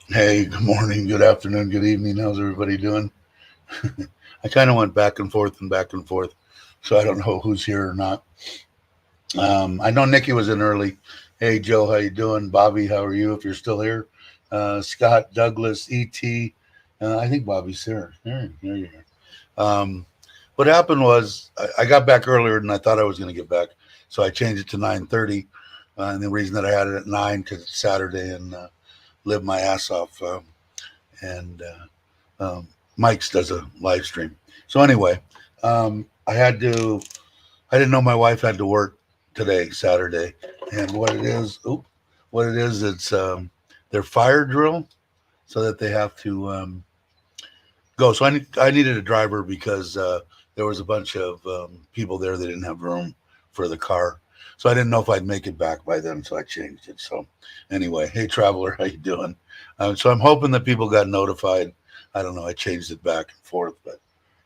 Hey, good morning, good afternoon, good evening. How's everybody doing? I kind of went back and forth, so I don't know who's here or not. I know Nikki was in early. Hey, Joe, how you doing? Bobby, how are you? If you're still here, Scott, Douglas, E.T. I think Bobby's here. There you are. What happened was I got back earlier than I thought I was going to get back, so I changed it to 9:30. And the reason that I had it at 9 because it's Saturday and live my ass off. And Mike's does a live stream. So anyway, I didn't know my wife had to work today, Saturday. And what it is, it's their fire drill so that they have to go. So I needed a driver because there was a bunch of people there that didn't have room for the car. So I didn't know if I'd make it back by then, so I changed it. So anyway, hey, Traveler, how you doing? So I'm hoping that people got notified. I don't know. I changed it back and forth.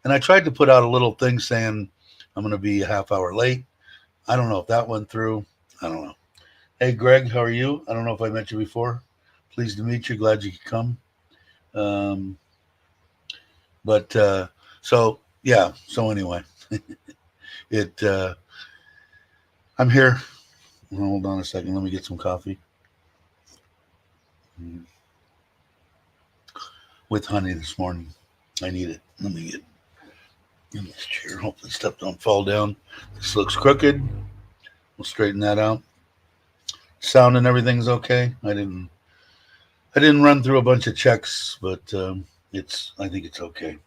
And I tried to put out a little thing saying I'm going to be a half hour late. I don't know if that went through. I don't know. Hey, Greg, how are you? I don't know if I met you before. Pleased to meet you. Glad you could come. So anyway, I'm here. Hold on a second. Let me get some coffee. With honey this morning. I need it. Let me get in this chair. Hopefully stuff don't fall down. This looks crooked. We'll straighten that out. Sound and everything's okay. I didn't run through a bunch of checks, but I think it's okay.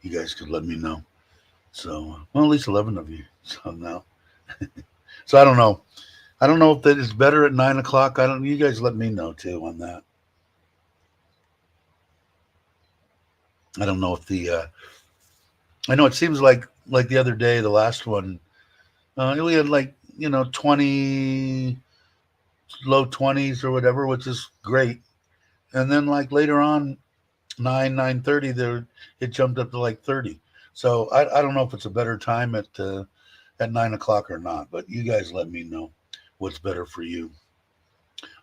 You guys could let me know. So, well, at least 11 of you. So now. So I don't know. I don't know if that is better at 9 o'clock. You guys let me know too on that. I don't know if I know it seems like the other day, the last one, we had 20, low 20s or whatever, which is great. And then later on, 9:30, there it jumped up to 30. So I don't know if it's a better time at 9 o'clock or not, but you guys let me know what's better for you.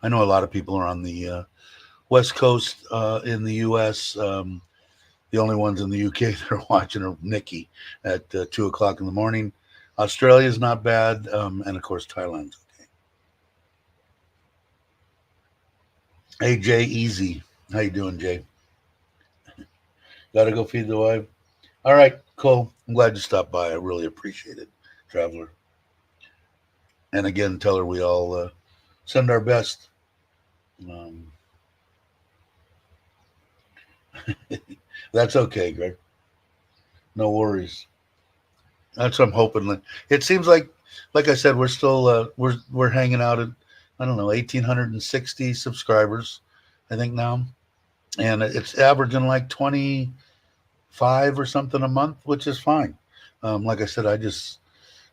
I know a lot of people are on the West Coast in the U.S. The only ones in the UK that are watching are Nikki at 2 o'clock in the morning. Australia's not bad, and of course Thailand's okay. Hey, Jay, easy. How you doing, Jay? Got to go feed the wife. All right, cool. I'm glad you stopped by. I really appreciate it, Traveler. And again, tell her we all send our best. That's okay, Greg. No worries. That's what I'm hoping. It seems like I said, we're still we're hanging out at 1,860 subscribers, I think now, and it's averaging 25 or something a month, which is fine. Like I said, I just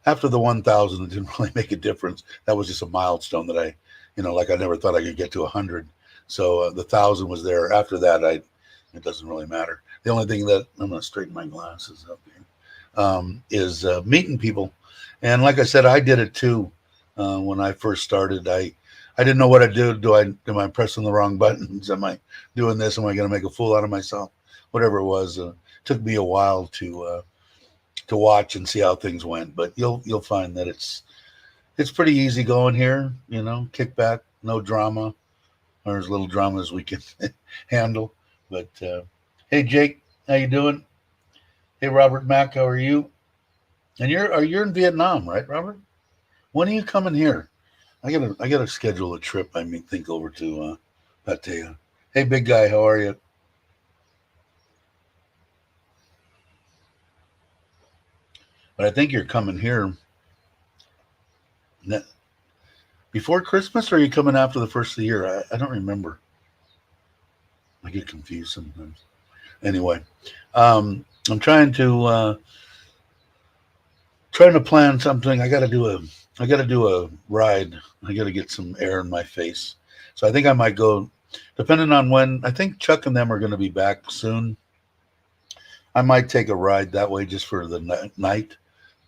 after the 1,000, it didn't really make a difference. That was just a milestone that I never thought I could get to 100. So the 1,000 was there. After that, it doesn't really matter. The only thing that I'm going to straighten my glasses up here is meeting people. And like I said, I did it too when I first started. I didn't know what to do. Am I pressing the wrong buttons? Am I doing this? Am I going to make a fool out of myself? Whatever it was. took me a while to watch and see how things went. But you'll find that it's pretty easy going here. You know, kick back, no drama, or as little drama as we can handle. But hey, Jake, how you doing? Hey, Robert Mack, how are you? And you're in Vietnam, right, Robert? When are you coming here? I gotta schedule a trip. I mean, think over to Pattaya. Hey, big guy, how are you? But I think you're coming here before Christmas, or are you coming after the first of the year? I don't remember. I get confused sometimes. Anyway, I'm trying to plan something. I got to do a ride. I got to get some air in my face. So I think I might go, depending on when. I think Chuck and them are going to be back soon. I might take a ride that way just for the night,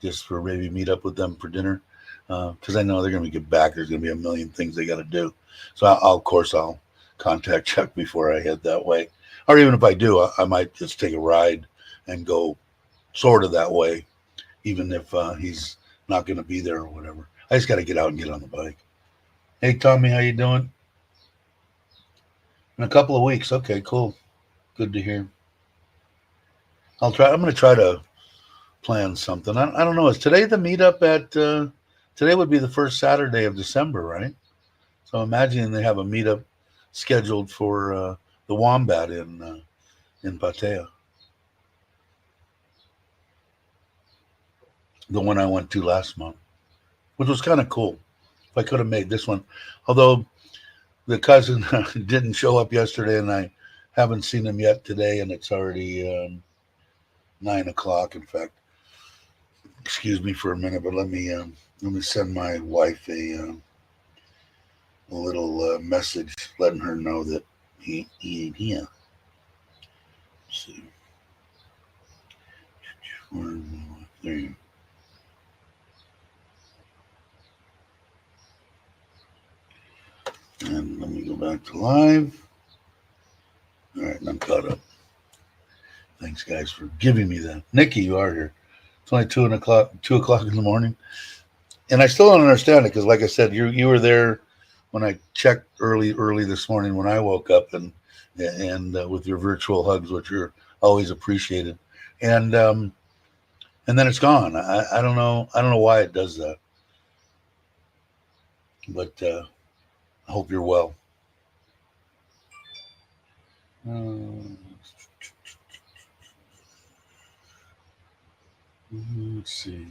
just for maybe meet up with them for dinner, because I know they're going to get back. There's going to be a million things they got to do. So of course I'll contact Chuck before I head that way, or even if I do, I might just take a ride and go sort of that way, even if he's not going to be there or whatever. I just got to get out and get on the bike. Hey Tommy, how you doing? In a couple of weeks. Okay, cool. Good to hear. I'm going to try to plan something. I don't know. Is today the meetup at? Today would be the first Saturday of December, right? So imagine they have a meetup scheduled for the Wombat in Pattaya, the one I went to last month, which was kind of cool. If I could have made this one, although the cousin didn't show up yesterday, and I haven't seen him yet today, and it's already 9 o'clock. In fact, excuse me for a minute, but let me send my wife a little message letting her know that he ain't here. Let's see. There you go. And let me go back to live. All right, and I'm caught up. Thanks, guys, for giving me that. Nikki, you are here. It's only 2 o'clock in the morning, and I still don't understand it because, like I said, you were there when I checked early this morning when I woke up, and with your virtual hugs, which are always appreciated, and then it's gone. I don't know why it does that, but I hope you're well. Let's see.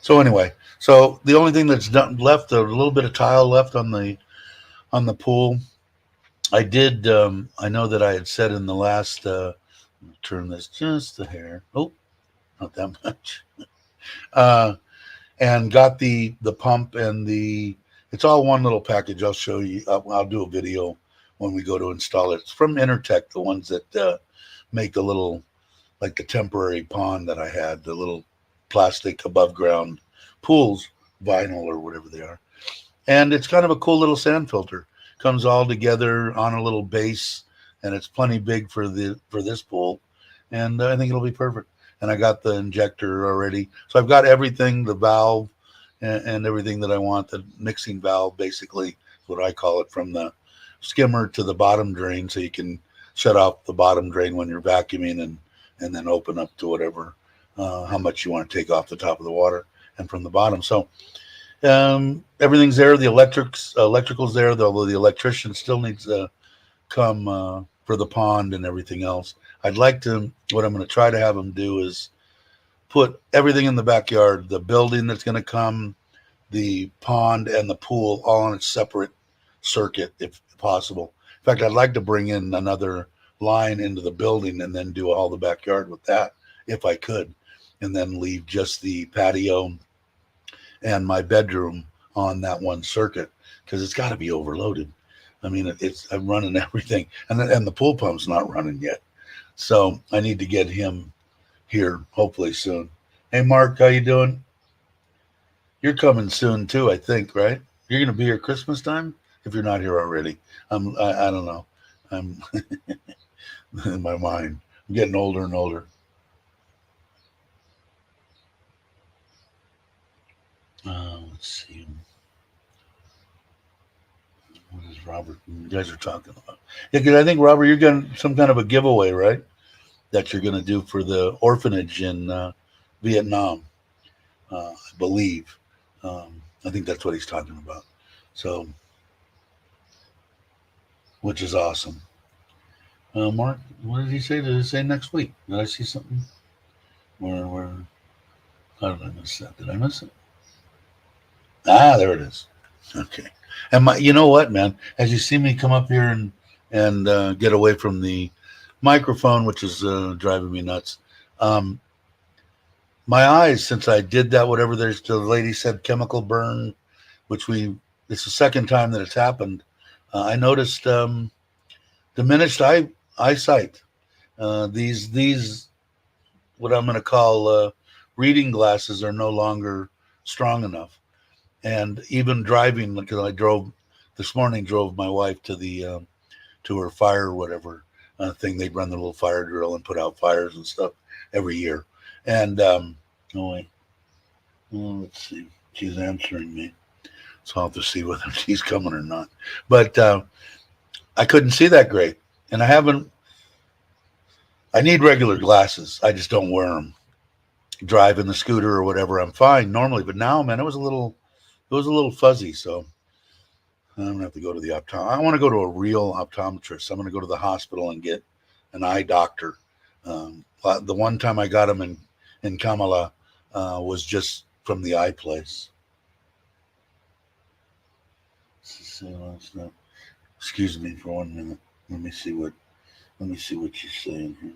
So anyway, so the only thing that's left, a little bit of tile left on the pool. I did. I know that I had said in the last. Turn this just a hair. Oh, not that much. And got the pump and the. It's all one little package. I'll show you. I'll do a video when we go to install it. It's from Intertech, the ones that make the little, like the temporary pond that I had, the little plastic above ground pools, vinyl or whatever they are. And it's kind of a cool little sand filter. Comes all together on a little base, and it's plenty big for this pool. And I think it'll be perfect. And I got the injector already. So I've got everything, the valve and everything that I want. The mixing valve, basically, is what I call it, from the skimmer to the bottom drain, so you can shut off the bottom drain when you're vacuuming and then open up to whatever, how much you want to take off the top of the water and from the bottom. So everything's there. The electrical's there, although the electrician still needs to come for the pond and everything else. I'd like to, what I'm going to try to have them do is put everything in the backyard, the building that's going to come, the pond and the pool, all on a separate circuit if possible. In fact, I'd like to bring in another line into the building and then do all the backyard with that if I could, and then leave just the patio and my bedroom on that one circuit, because it's got to be overloaded. I mean, I'm running everything, and the pool pump's not running yet, so I need to get him here hopefully soon. Hey, Mark, how you doing? You're coming soon too, I think, right? You're going to be here Christmas time if you're not here already. I don't know. I'm in my mind. I'm getting older and older. Let's see. What is Robert? You guys are talking about? Yeah, because I think Robert, you're getting some kind of a giveaway, right? That you're going to do for the orphanage in Vietnam, I believe. I think that's what he's talking about. So, which is awesome. Mark, what did he say? Did he say next week? Did I see something? Where? How did I miss that? Did I miss it? Ah, there it is. Okay. And you know what, man? As you see me come up here and get away from the microphone, which is driving me nuts. Um, my eyes, since I did that, whatever there's the lady said, chemical burn, which it's the second time that it's happened. I noticed diminished eyesight. These what I'm going to call reading glasses are no longer strong enough, and even driving, because I drove this morning, drove my wife to the to her fire or whatever thing. They'd run the little fire drill and put out fires and stuff every year. And oh wait, let's see, she's answering me, so I'll have to see whether she's coming or not. But I couldn't see that great, and I haven't. I need regular glasses. I just don't wear them. Driving the scooter or whatever, I'm fine normally. But now, man, it was a little fuzzy. So I'm gonna have to go to the I want to go to a real optometrist. I'm gonna go to the hospital and get an eye doctor. The one time I got him in Kamala was just from the eye place. Excuse me for 1 minute. Let me see what she's saying here.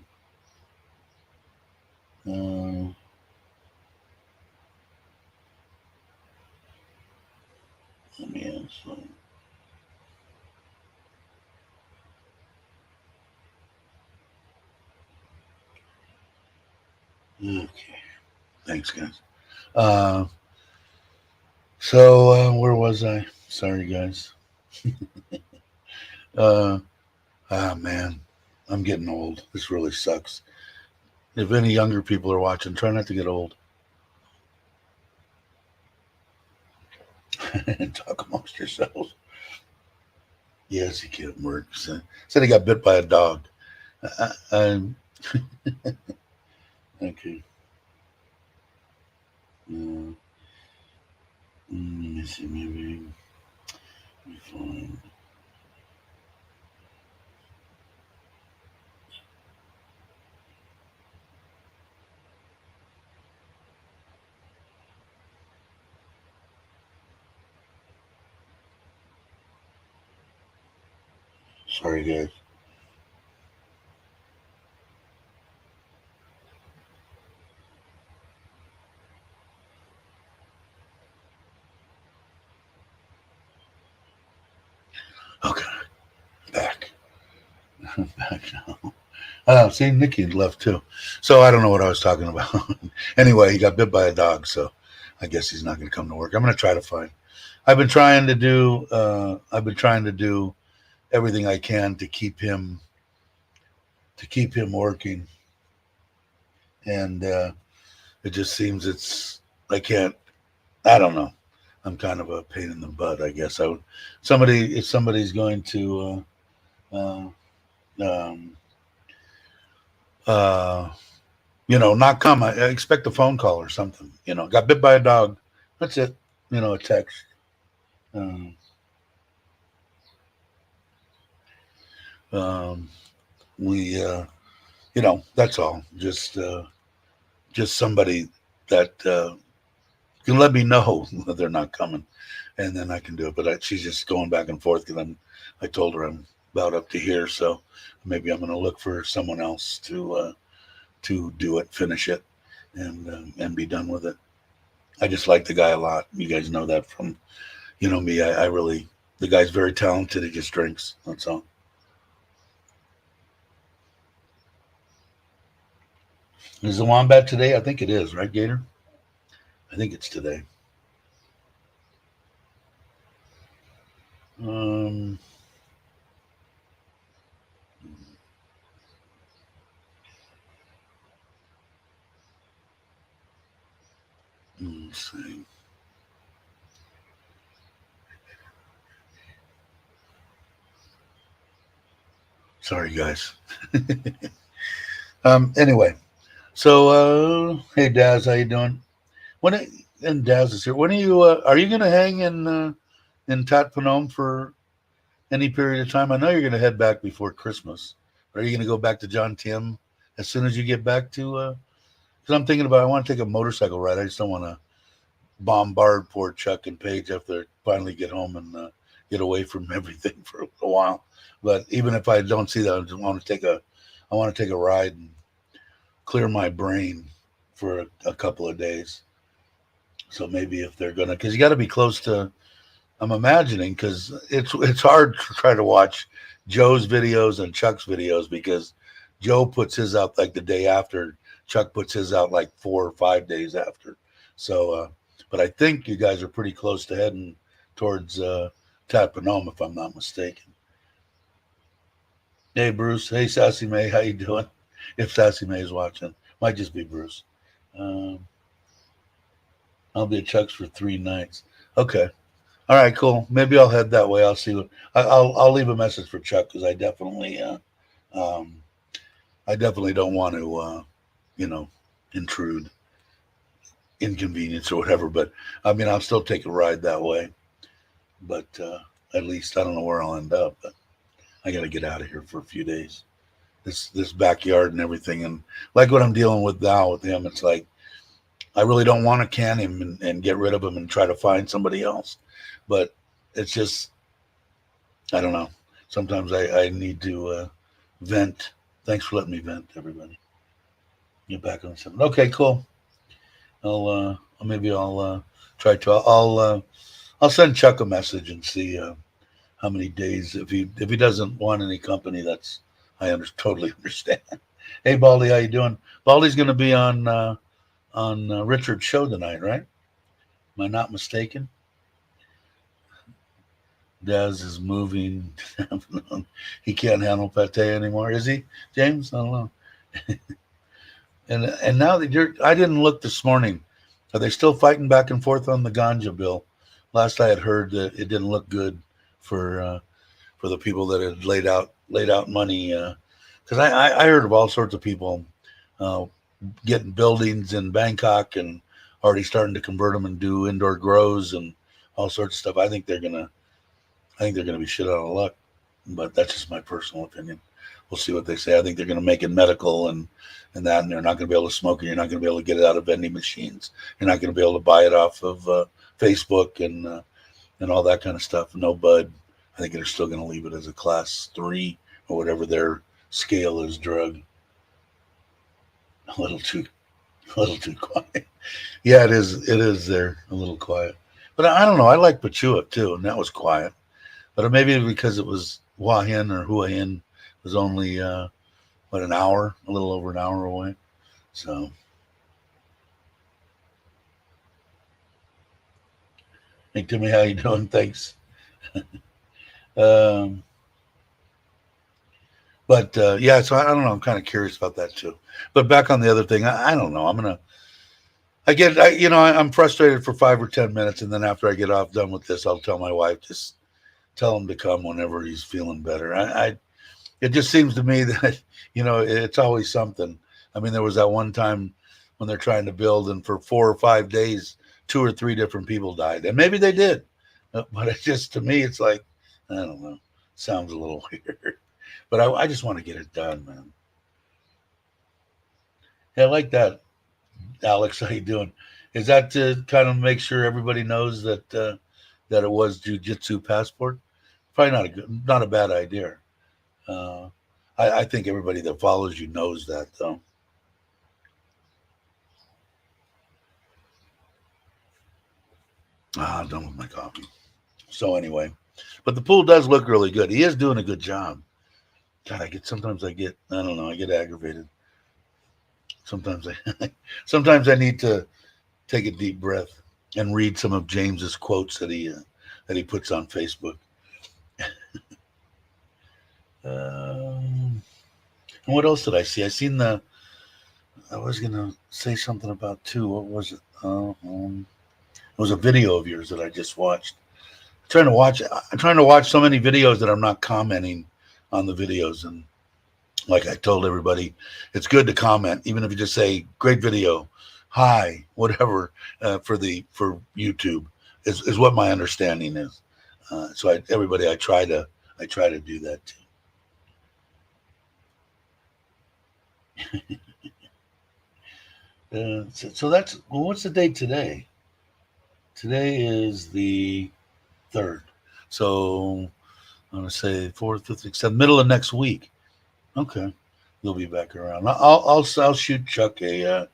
Let me answer. Okay. Thanks, guys. Where was I? Sorry, guys. Man, I'm getting old. This really sucks. If any younger people are watching, try not to get old. Talk amongst yourselves. Yes, he can't work. Said he got bit by a dog. I'm okay. Let me see. Maybe we find. Sorry, guys. Okay, back. Back now. See, Nikki left too. So I don't know what I was talking about. Anyway, he got bit by a dog, so I guess he's not going to come to work. I'm going to try to find. I've been trying to do. I've been trying to do everything I can to keep him working, and it just seems I can't. I don't know. I'm kind of a pain in the butt, I guess. I would if somebody's going to um, uh, not come. I expect a phone call or something. Got bit by a dog. That's it. A text. Um, um, we, that's all. Just somebody that can let me know that they're not coming, and then I can do it. But she's just going back and forth because I told her I'm about up to here, so maybe I'm going to look for someone else to do it, finish it, and be done with it. I just like the guy a lot. You guys know that from me. I really the guy's very talented. He just drinks. That's all. Is the wombat today? I think it is, right, Gator? I think it's today. Um, Let's see. Sorry, guys. Anyway, so hey, Daz, how you doing? When and Daz is here. When are you going to hang in Tat Phnom for any period of time? I know you're going to head back before Christmas. Are you going to go back to John Tim as soon as you get back to? Because I'm thinking about I want to take a motorcycle ride. I just don't want to bombard poor Chuck and Paige after they finally get home and get away from everything for a while. But even if I don't see that, I just want to take a ride and clear my brain for a couple of days. So maybe if they're gonna, because you got to be close to. I'm imagining because it's hard to try to watch Joe's videos and Chuck's videos because Joe puts his out like the day after. Chuck puts his out like 4 or 5 days after. So, but I think you guys are pretty close to heading towards Tat Phnom, if I'm not mistaken. Hey Bruce, hey Sassy May, how you doing? If Sassy May is watching, might just be Bruce. Um, I'll be at Chuck's for 3 nights. Okay. All right, cool. Maybe I'll head that way. I'll see what I'll leave a message for Chuck because um, I definitely don't want to you know intrude, inconvenience or whatever. But I mean, I'll still take a ride that way. But at least I don't know where I'll end up. But I got to get out of here for a few days. This backyard and everything, and like what I'm dealing with now with him, it's like I really don't want to can him and get rid of him and try to find somebody else. But it's just, I don't know. Sometimes I need to vent. Thanks for letting me vent, everybody. Get back on something. Okay, cool. Maybe I'll try to. I'll send Chuck a message and see how many days. If he doesn't want any company, that's totally understand. Hey, Baldy, how you doing? Baldy's going to be on Richard's show tonight, right? Am I not mistaken? Daz is moving. He can't handle pate anymore, is he, James? I don't know. And now that I didn't look this morning. Are they still fighting back and forth on the ganja bill? Last I had heard that it didn't look good for the people that had laid out money. Because I heard of all sorts of people uh, getting buildings in Bangkok and already starting to convert them and do indoor grows and all sorts of stuff. I think they're gonna be shit out of luck, but that's just my personal opinion. We'll see what they say. I think they're gonna make it medical and that, and they're not gonna be able to smoke it. You're not gonna be able to get it out of vending machines. You're not gonna be able to buy it off of Facebook and all that kind of stuff. No bud. I think they're still gonna leave it as a class 3 or whatever their scale is drug. A little too, a little too quiet. Yeah, it is. It is there a little quiet, but I don't know. I like Pachua too, and that was quiet. But maybe because it was Hua Hin or Hua Hin was only an hour, a little over an hour away. So, hey Timmy, how you doing? Thanks. Um, but yeah, so I don't know. I'm kind of curious about that too. But back on the other thing, I don't know. I'm frustrated for 5 or 10 minutes, and then after I get off done with this, I'll tell my wife just tell him to come whenever he's feeling better. It just seems to me that it's always something. I mean, there was that one time when they're trying to build, and for 4 or 5 days, 2 or 3 different people died, and maybe they did, but it just to me, it's like I don't know. Sounds a little weird, but I just want to get it done, man. Yeah, I like that, Alex. How you doing? Is that to kind of make sure everybody knows that it was jujitsu passport? Probably not a bad idea. Uh, I think everybody that follows you knows that, though. I'm done with my coffee. So anyway, but the pool does look really good. He is doing a good job. God, I don't know, I get aggravated. Sometimes sometimes I need to take a deep breath and read some of James's quotes that he puts on Facebook. And what else did I see? I seen I was gonna say something about too. What was it? It was a video of yours that I just watched. I'm trying to watch so many videos that I'm not commenting on the videos. And like I told everybody, it's good to comment, even if you just say "great video," "hi," whatever, for YouTube is what my understanding is. So everybody, I try to do that too. So that's, well, what's the date today? Today is the 3rd. So I'm gonna say 4th, 5th, 6th, 7th, middle of next week. Okay, you'll be back around. I'll shoot Chuck a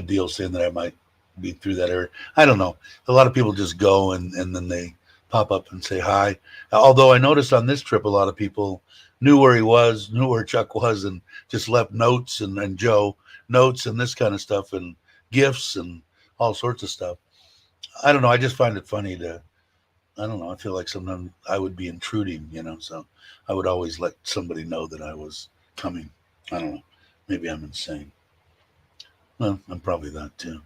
deal saying that I might be through that area. I don't know. A lot of people just go and then they pop up and say hi. Although I noticed on this trip, a lot of people knew where he was, knew where Chuck was, and just left notes and Joe notes and this kind of stuff and gifts and all sorts of stuff. I don't know. I just find it funny I don't know. I feel like sometimes I would be intruding, so I would always let somebody know that I was coming. I don't know. Maybe I'm insane. Well, I'm probably that too.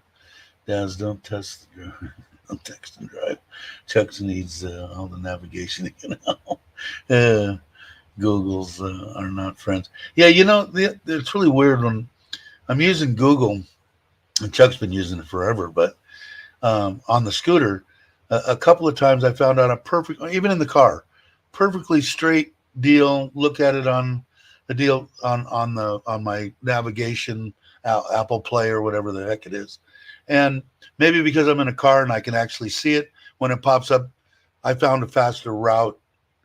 Dads, don't text and drive. Chuck needs all the navigation, Google's are not friends. Yeah, it's really weird when I'm using Google, and Chuck's been using it forever, but on the scooter, a couple of times I found out even in the car, perfectly straight deal. Look at it on the deal on my navigation, Apple Play or whatever the heck it is. And maybe because I'm in a car and I can actually see it when it pops up, I found a faster route.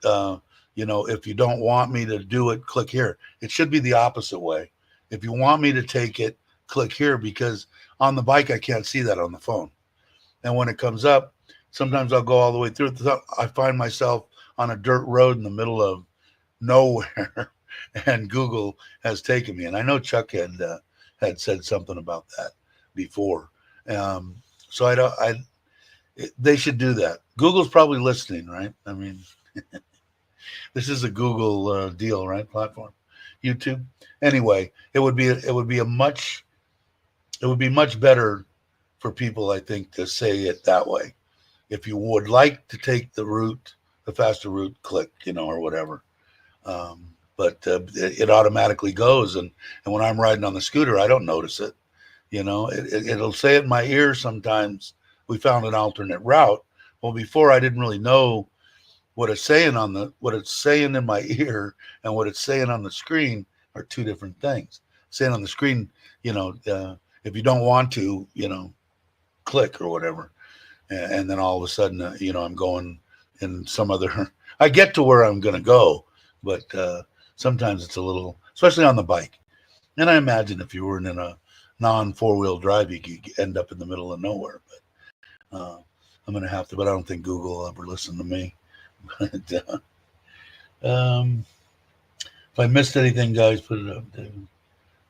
If you don't want me to do it, click here. It should be the opposite way. If you want me to take it, click here, because on the bike, I can't see that on the phone. And when it comes up, sometimes I'll go all the way through it. I find myself on a dirt road in the middle of nowhere and Google has taken me. And I know Chuck had said something about that before. So they should do that. Google's probably listening, right? I mean, this is a Google deal, right? Platform, YouTube. Anyway, it would be much better for people, I think, to say it that way. If you would like to take the faster route, click, or whatever. But it automatically goes, and when I'm riding on the scooter, I don't notice it. It'll say it in my ear sometimes. We found an alternate route. Well, before I didn't really know what it's saying in my ear and what it's saying on the screen are two different things. Saying on the screen, if you don't want to, click or whatever, and then all of a sudden, I'm going in some other. I get to where I'm going to go, but sometimes it's a little, especially on the bike. And I imagine if you were in a non-4-wheel drive, you could end up in the middle of nowhere. But I'm going to have to. But I don't think Google will ever listen to me. But, if I missed anything, guys, put it up,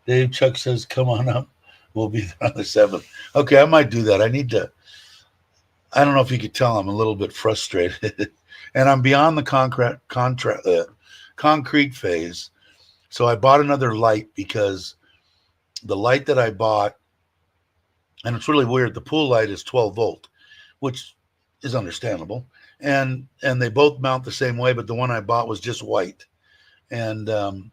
Dave Chuck says, "Come on up. We'll be there on the 7th." Okay, I might do that. I don't know if you could tell I'm a little bit frustrated, and I'm beyond the concrete phase. So I bought another light because the light that I bought, and it's really weird, the pool light is 12 volt, which is understandable. And they both mount the same way, but the one I bought was just white. And it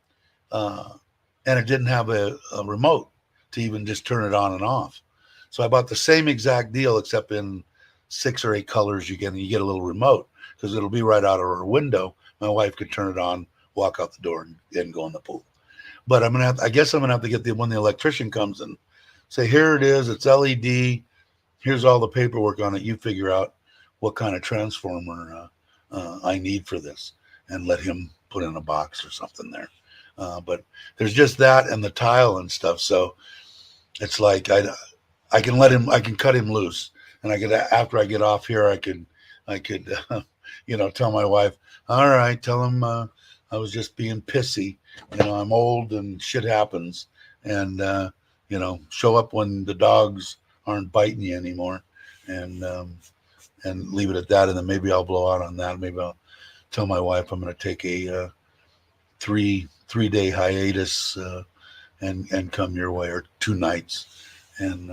didn't have a remote to even just turn it on and off. So I bought the same exact deal, except in 6 or 8 colors. You get a little remote because it'll be right out of her window. My wife could turn it on, walk out the door, and go in the pool. But I guess I'm gonna have to get when the electrician comes and say, here it is, it's LED. Here's all the paperwork on it. You figure out what kind of transformer I need for this, and let him put in a box or something there. But there's just that and the tile and stuff. So it's like I can cut him loose, and after I get off here, I could tell my wife, all right, tell him I was just being pissy. I'm old and shit happens, and show up when the dogs aren't biting you anymore, and leave it at that. And then maybe I'll blow out on that. Maybe I'll tell my wife I'm going to take a 3-day hiatus and come your way, or 2 nights. And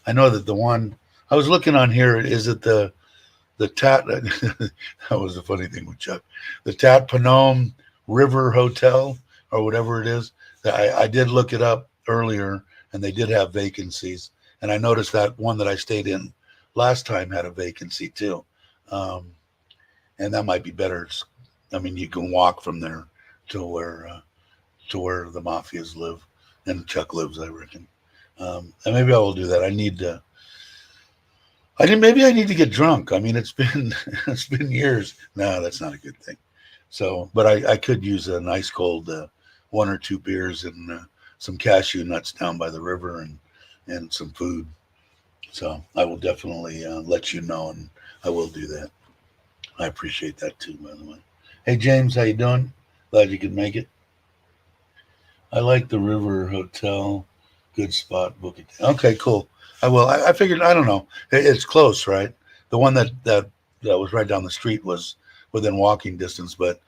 I know that the one I was looking on here, is it the Tat? That was the funny thing with Chuck, the Tat Panome River Hotel or whatever it is. I did look it up earlier, and they did have vacancies. And I noticed that one that I stayed in last time had a vacancy too. Um, and that might be better. I mean, you can walk from there to where the mafias live, and Chuck lives, I reckon. And maybe I will do that. I need to. Maybe I need to get drunk. I mean, it's been it's been years. No, that's not a good thing. So, but I could use a nice cold 1 or 2 beers and some cashew nuts down by the river, and some food. So I will definitely let you know, and I will do that. I appreciate that too, by the way. Hey James, how you doing? Glad you could make it. I like the River Hotel. Good spot. Book it. Okay, cool. I will. I figured. I don't know. It's close, right? The one that was right down the street was within walking distance, but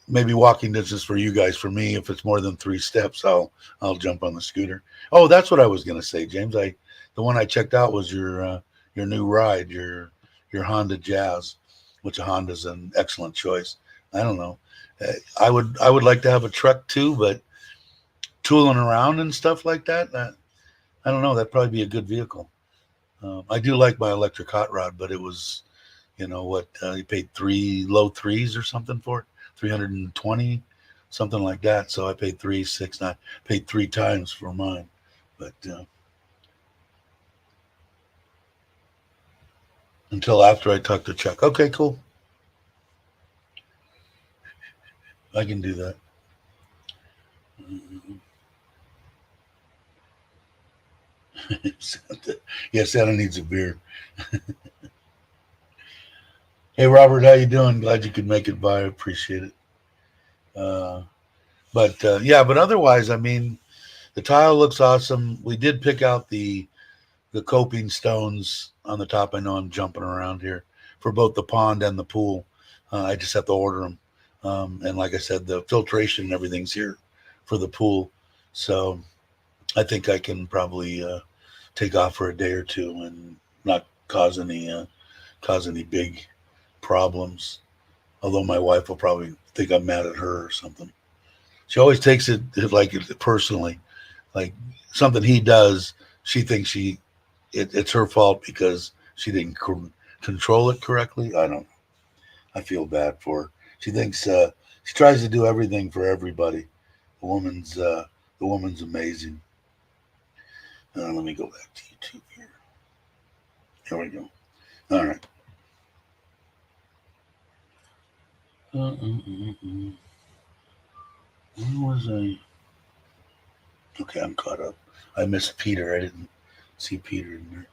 maybe walking distance for you guys. For me, if it's more than 3 steps, I'll jump on the scooter. Oh, that's what I was gonna say, James. The one I checked out was your new ride, your Honda Jazz, which a Honda's an excellent choice. I don't know. I would like to have a truck too, but tooling around and stuff like that, I don't know. That'd probably be a good vehicle. I do like my electric hot rod, but it was, what, you paid low threes or something for it, 320, something like that. So I paid 369, paid 3 times for mine. But until after I talked to Chuck. Okay, cool. I can do that. Yeah, Santa needs a beer. Hey, Robert, how you doing? Glad you could make it by. I appreciate it. Uh, but yeah, but otherwise, I mean, the tile looks awesome. We did pick out the coping stones on the top. I know I'm jumping around here for both the pond and the pool. I just have to order them. And like I said, the filtration and everything's here for the pool. So I think I can probably take off for a day or two and not cause any big problems. Although my wife will probably think I'm mad at her or something. She always takes it like personally, like something he does. She thinks it's her fault because she didn't control it correctly. I don't know. I feel bad for her. She thinks she tries to do everything for everybody. The woman's amazing. Let me go back to YouTube here. Here we go. All right. Where was I? Okay, I'm caught up. I missed Peter. I didn't see Peter in there.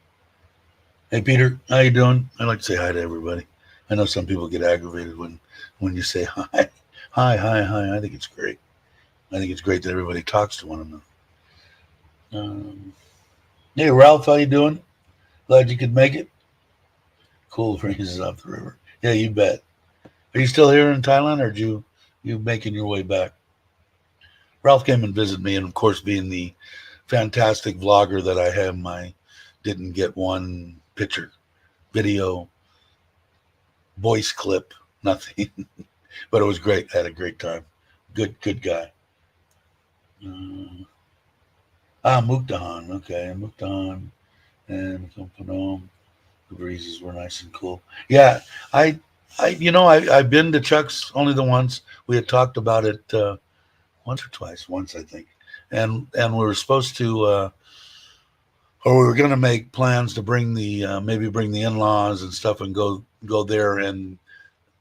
Hey, Peter, how you doing? I like to say hi to everybody. I know some people get aggravated when you say hi, hi, hi, hi. I think it's great. I think it's great that everybody talks to one another. Hey, Ralph, how you doing? Glad you could make it. Cool breezes off the river. Yeah, you bet. Are you still here in Thailand, or you making your way back? Ralph came and visited me, and of course, being the fantastic vlogger that I am, I didn't get one picture, video, voice clip, nothing. But it was great. I had a great time. Good guy. Mukdahan. Okay, Mukdahan and Phnom. The breezes were nice and cool. Yeah, I've been to Chuck's only the once. We had talked about it once or twice. Once, I think, and we were supposed to, or we were going to make plans to bring maybe bring the in-laws and stuff and go there and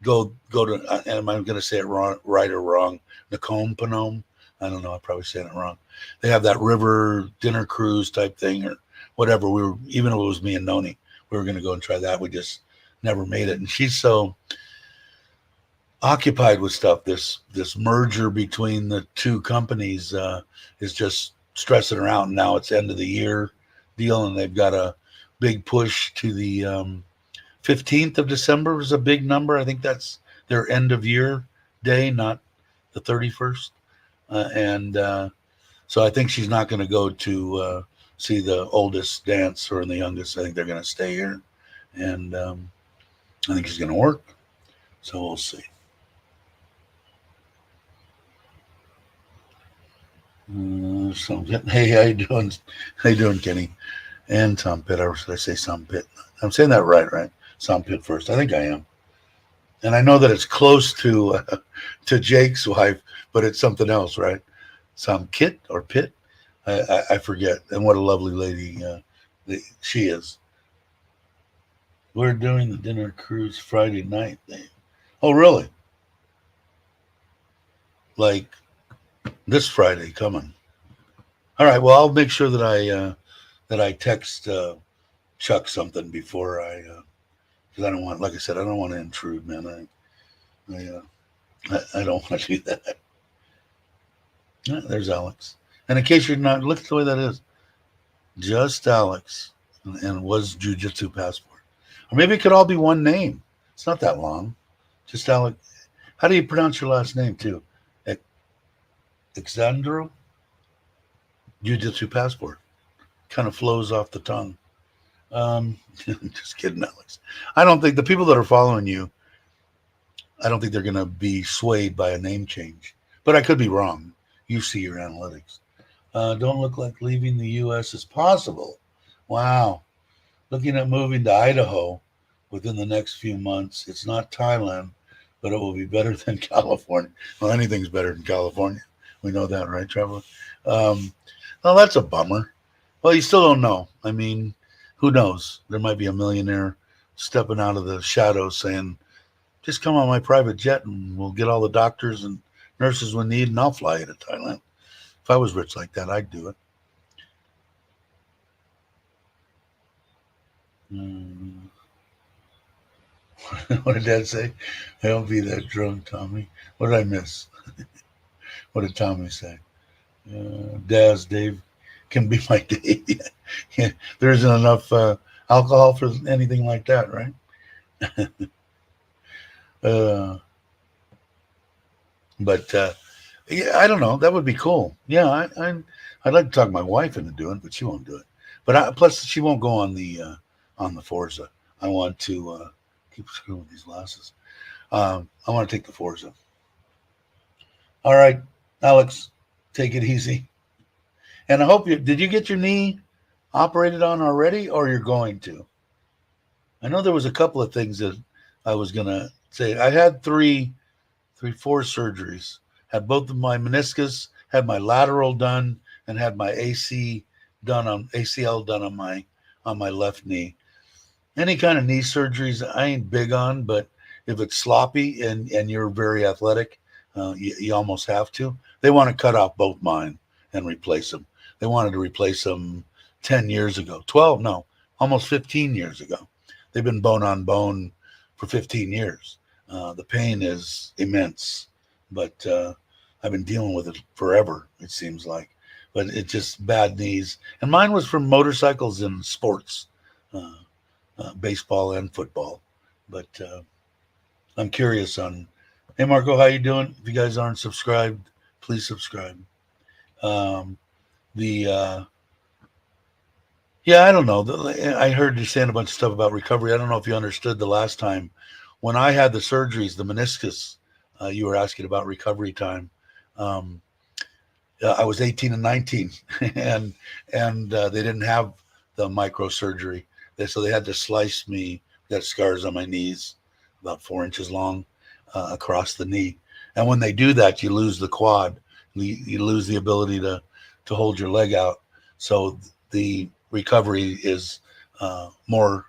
go to. And am I going to say it wrong, right or wrong? Nakhon Phanom. I don't know. I'm probably saying it wrong. They have that river dinner cruise type thing or whatever. Even if it was me and Noni, we were going to go and try that. We just never made it. And she's so occupied with stuff. This merger between the two companies is just stressing her out. And now it's end of the year deal, and they've got a big push to the 15th of December is a big number. I think that's their end of year day, not the 31st. And So I think she's not going to go to see the oldest dance or the youngest. I think they're going to stay here, and I think she's going to work. So we'll see. So, hey, how you doing? How you doing, Kenny? And Tom Pitt, or should I say Tom Pitt? I'm saying that right? Tom Pitt first. I think I am. And I know that it's close to Jake's wife, but it's something else, right? Some Kit or Pitt, I forget. And what a lovely lady she is. We're doing the dinner cruise Friday night. Oh, really? Like this Friday coming? All right. Well, I'll make sure that I text Chuck something before because I don't want, like I said, I don't want to intrude, man. I don't want to do that. Yeah, there's Alex. And in case you're not, look at the way that is. Just Alex. And was Jiu-Jitsu Passport. Or maybe it could all be one name. It's not that long. Just Alex. How do you pronounce your last name, too? Alexandro? Jiu-Jitsu Passport. Kind of flows off the tongue. Just kidding, Alex. I don't think the people that are following you, I don't think they're going to be swayed by a name change. But I could be wrong. You see your analytics. Don't look like leaving the U.S. is possible. Wow. Looking at moving to Idaho within the next few months. It's not Thailand, but it will be better than California. Well, anything's better than California. We know that, right, Trevor? Well, that's a bummer. Well, you still don't know. I mean, who knows? There might be a millionaire stepping out of the shadows saying, just come on my private jet and we'll get all the doctors and nurses we need and I'll fly you to Thailand. If I was rich like that, I'd do it. What did Dad say? Don't be that drunk, Tommy. What did I miss? What did Tommy say? Dave can be my Dave. Yeah, there isn't enough alcohol for anything like that, right? But yeah, I don't know. That would be cool. Yeah, I'd like to talk my wife into doing it, but she won't do it. But plus, she won't go on the Forza. I want to keep screwing with these glasses. I want to take the Forza. All right, Alex, take it easy. And I hope did you get your knee operated on already, or you're going to? I know there was a couple of things that I was gonna say. I had four surgeries. Had both of my meniscus, had my lateral done, and had my ACL done on my left knee. Any kind of knee surgeries I ain't big on, but if it's sloppy and you're very athletic, you almost have to. They want to cut off both mine and replace them. They wanted to replace them 10 years ago, 12, no, almost 15 years ago. They've been bone on bone for 15 years. The pain is immense, but I've been dealing with it forever, it seems like. But it's just bad knees. And mine was from motorcycles and sports, baseball and football. But I'm curious on, hey, Marco, how you doing? If you guys aren't subscribed, please subscribe. Yeah, I don't know. I heard you saying a bunch of stuff about recovery. I don't know if you understood the last time. When I had the surgeries, the meniscus, you were asking about recovery time. I was 18 and 19, and they didn't have the microsurgery. So they had to slice me. Got scars on my knees, about 4 inches long, across the knee. And when they do that, you lose the quad. You lose the ability to hold your leg out. So the recovery is more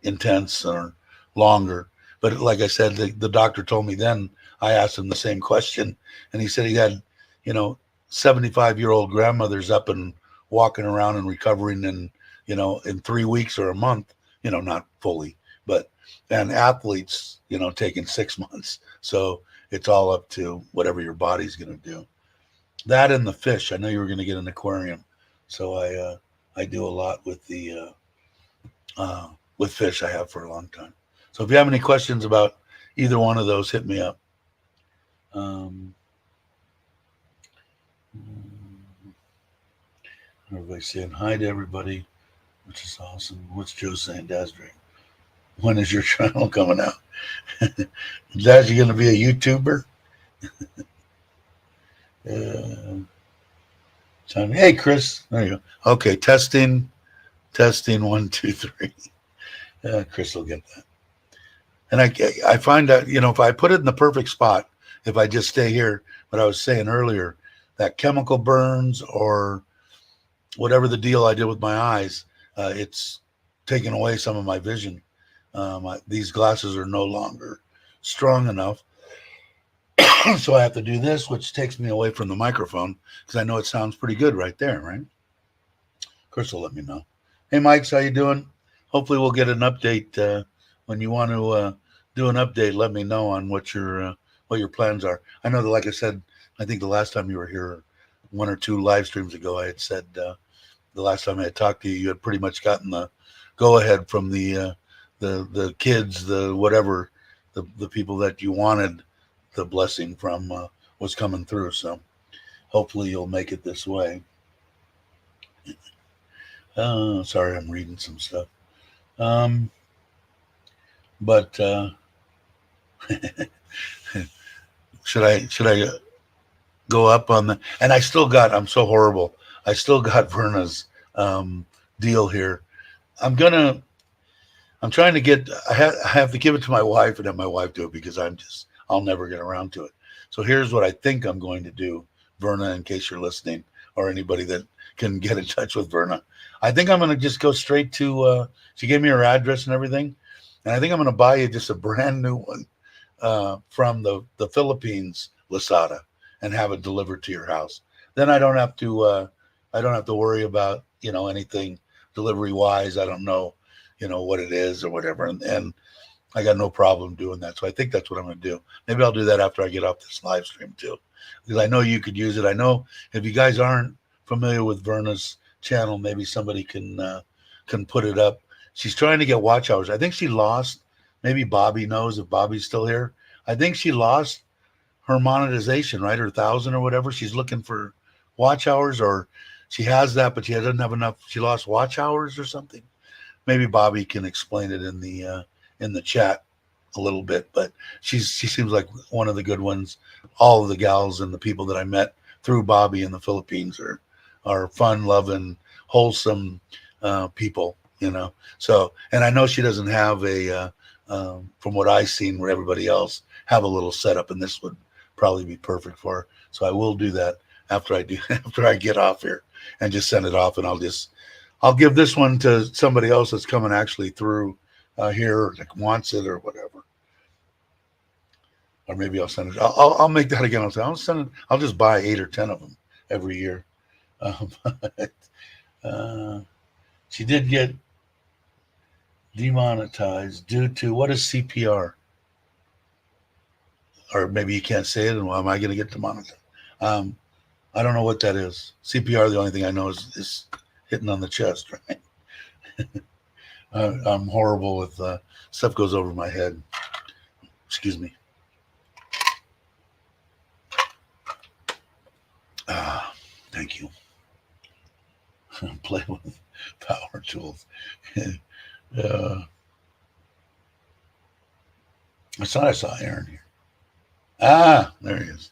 intense or longer. But like I said, the doctor told me then, I asked him the same question, and he said he had, 75-year-old grandmothers up and walking around and recovering in 3 weeks or a month, not fully, and athletes, taking 6 months. So it's all up to whatever your body's going to do. That and the fish. I know you were going to get an aquarium. So I do a lot with with fish. I have for a long time. So if you have any questions about either one of those, hit me up. Everybody's saying hi to everybody, which is awesome. What's Joe saying, Dazdre? When is your channel coming out? Daz, you going to be a YouTuber? Uh, hey, Chris. There you go. Okay, testing. 1, 2, 3. Chris will get that. And I find that, if I put it in the perfect spot, if I just stay here, what I was saying earlier, that chemical burns or whatever the deal I did with my eyes, it's taken away some of my vision. These glasses are no longer strong enough. So I have to do this, which takes me away from the microphone because I know it sounds pretty good right there, right? Chris will let me know. Hey, Mike's, how you doing? Hopefully we'll get an update when you want to do an update. Let me know on what your plans are. I know that, like I said, I think the last time you were here, 1 or 2 live streams ago, I had said the last time I had talked to you, you had pretty much gotten the go ahead from the kids, the whatever, the people that you wanted the blessing from was coming through. So hopefully you'll make it this way. Sorry, I'm reading some stuff. But should I go up on the? And I'm so horrible. I still got Verna's deal here. I'm trying to get. I have to give it to my wife and have my wife do it because I'll never get around to it. So here's what I think I'm going to do, Verna, in case you're listening, or anybody that can get in touch with Verna. I think I'm going to just go straight to. She gave me her address and everything, and I think I'm going to buy you just a brand new one from the Philippines, Lasada, and have it delivered to your house. Then I don't have to. I don't have to worry about anything delivery wise. I don't know, what it is or whatever, and I got no problem doing that. So I think that's what I'm going to do. Maybe I'll do that after I get off this live stream too, because I know you could use it. I know if you guys aren't familiar with Verna's channel, maybe somebody can put it up. She's trying to get watch hours. I think she lost. Maybe Bobby knows if Bobby's still here. I think she lost her monetization, right? Her 1,000 or whatever. She's looking for watch hours, or she has that, but she doesn't have enough. She lost watch hours or something. Maybe Bobby can explain it in the chat a little bit, but she seems like one of the good ones. All of the gals and the people that I met through Bobby in the Philippines are fun, loving, wholesome people, So, and I know she doesn't have from what I've seen, where everybody else have a little setup, and this would probably be perfect for her. So I will do that after I get off here and just send it off, and I'll give this one to somebody else that's coming actually through here that wants it or whatever. Or maybe I'll send it. I'll make that again. I'll send it. I'll just buy 8 or 10 of them every year. She did get demonetized due to what is CPR? Or maybe you can't say it, and why am I going to get demonetized? I don't know what that is. CPR, the only thing I know is hitting on the chest, right? I'm horrible with stuff goes over my head. Excuse me. Thank you. Play with power tools. I thought I saw Aaron here. There he is.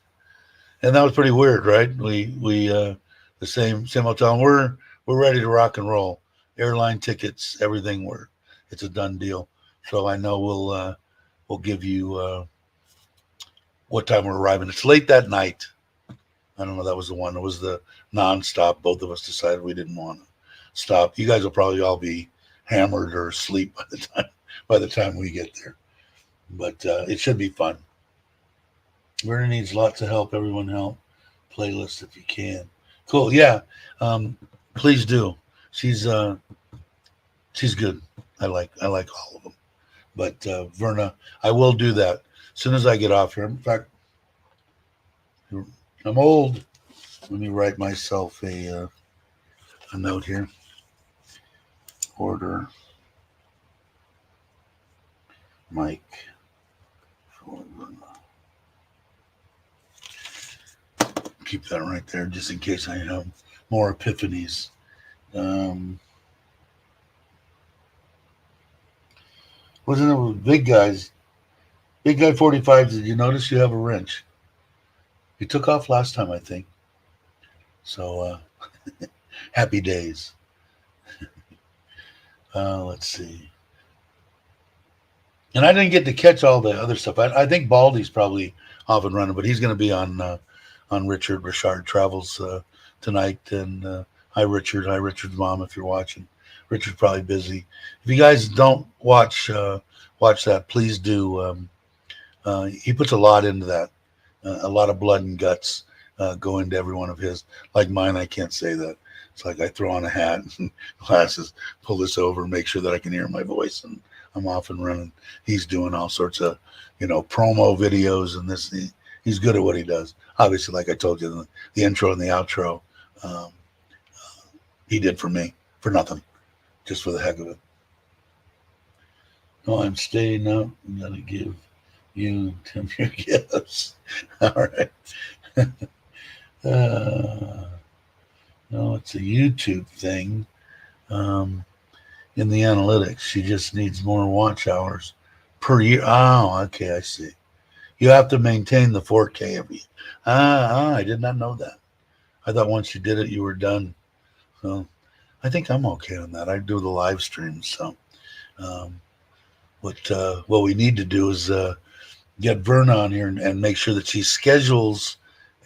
And that was pretty weird, right? We the same hotel. We're ready to rock and roll. Airline tickets, everything. It's a done deal. So I know we'll give you what time we're arriving. It's late that night. I don't know. That was the one. It was the nonstop. Both of us decided we didn't want to stop. You guys will probably all be hammered or asleep by the time we get there. But it should be fun. Verna needs lots of help. Everyone help. Playlist if you can. Cool. Yeah. Please do. She's good. I like all of them. But Verna, I will do that as soon as I get off here. In fact, I'm old. Let me write myself a note here. Order Mike for Verna. Keep that right there just in case I have more epiphanies Um, wasn't it with big guys? Big guy 45. Did you notice you have a wrench? You took off last time, I think. So happy days. Let's see. And I didn't get to catch all the other stuff. I think Baldy's probably off and running, but he's going to be on Richard Travels tonight. And hi, Richard. Hi, Richard's mom. If you're watching, Richard's probably busy. If you guys don't watch that, please do. He puts a lot into that. A lot of blood and guts go into every one of his. Like mine, I can't say that. It's like I throw on a hat and glasses, pull this over, make sure that I can hear my voice, and I'm off and running. He's doing all sorts of, promo videos and this. He's good at what he does. Obviously, like I told you, the intro and the outro, um, he did for me for nothing, just for the heck of it. No, I'm staying up. I'm gonna give you Tim your gifts. All right. No, it's a YouTube thing. In the analytics, she just needs more watch hours per year. Oh, okay, I see. You have to maintain the 4K every year. I did not know that. I thought once you did it, you were done. So I think I'm okay on that. I do the live streams. So um, what we need to do is get Verna on here and make sure that she schedules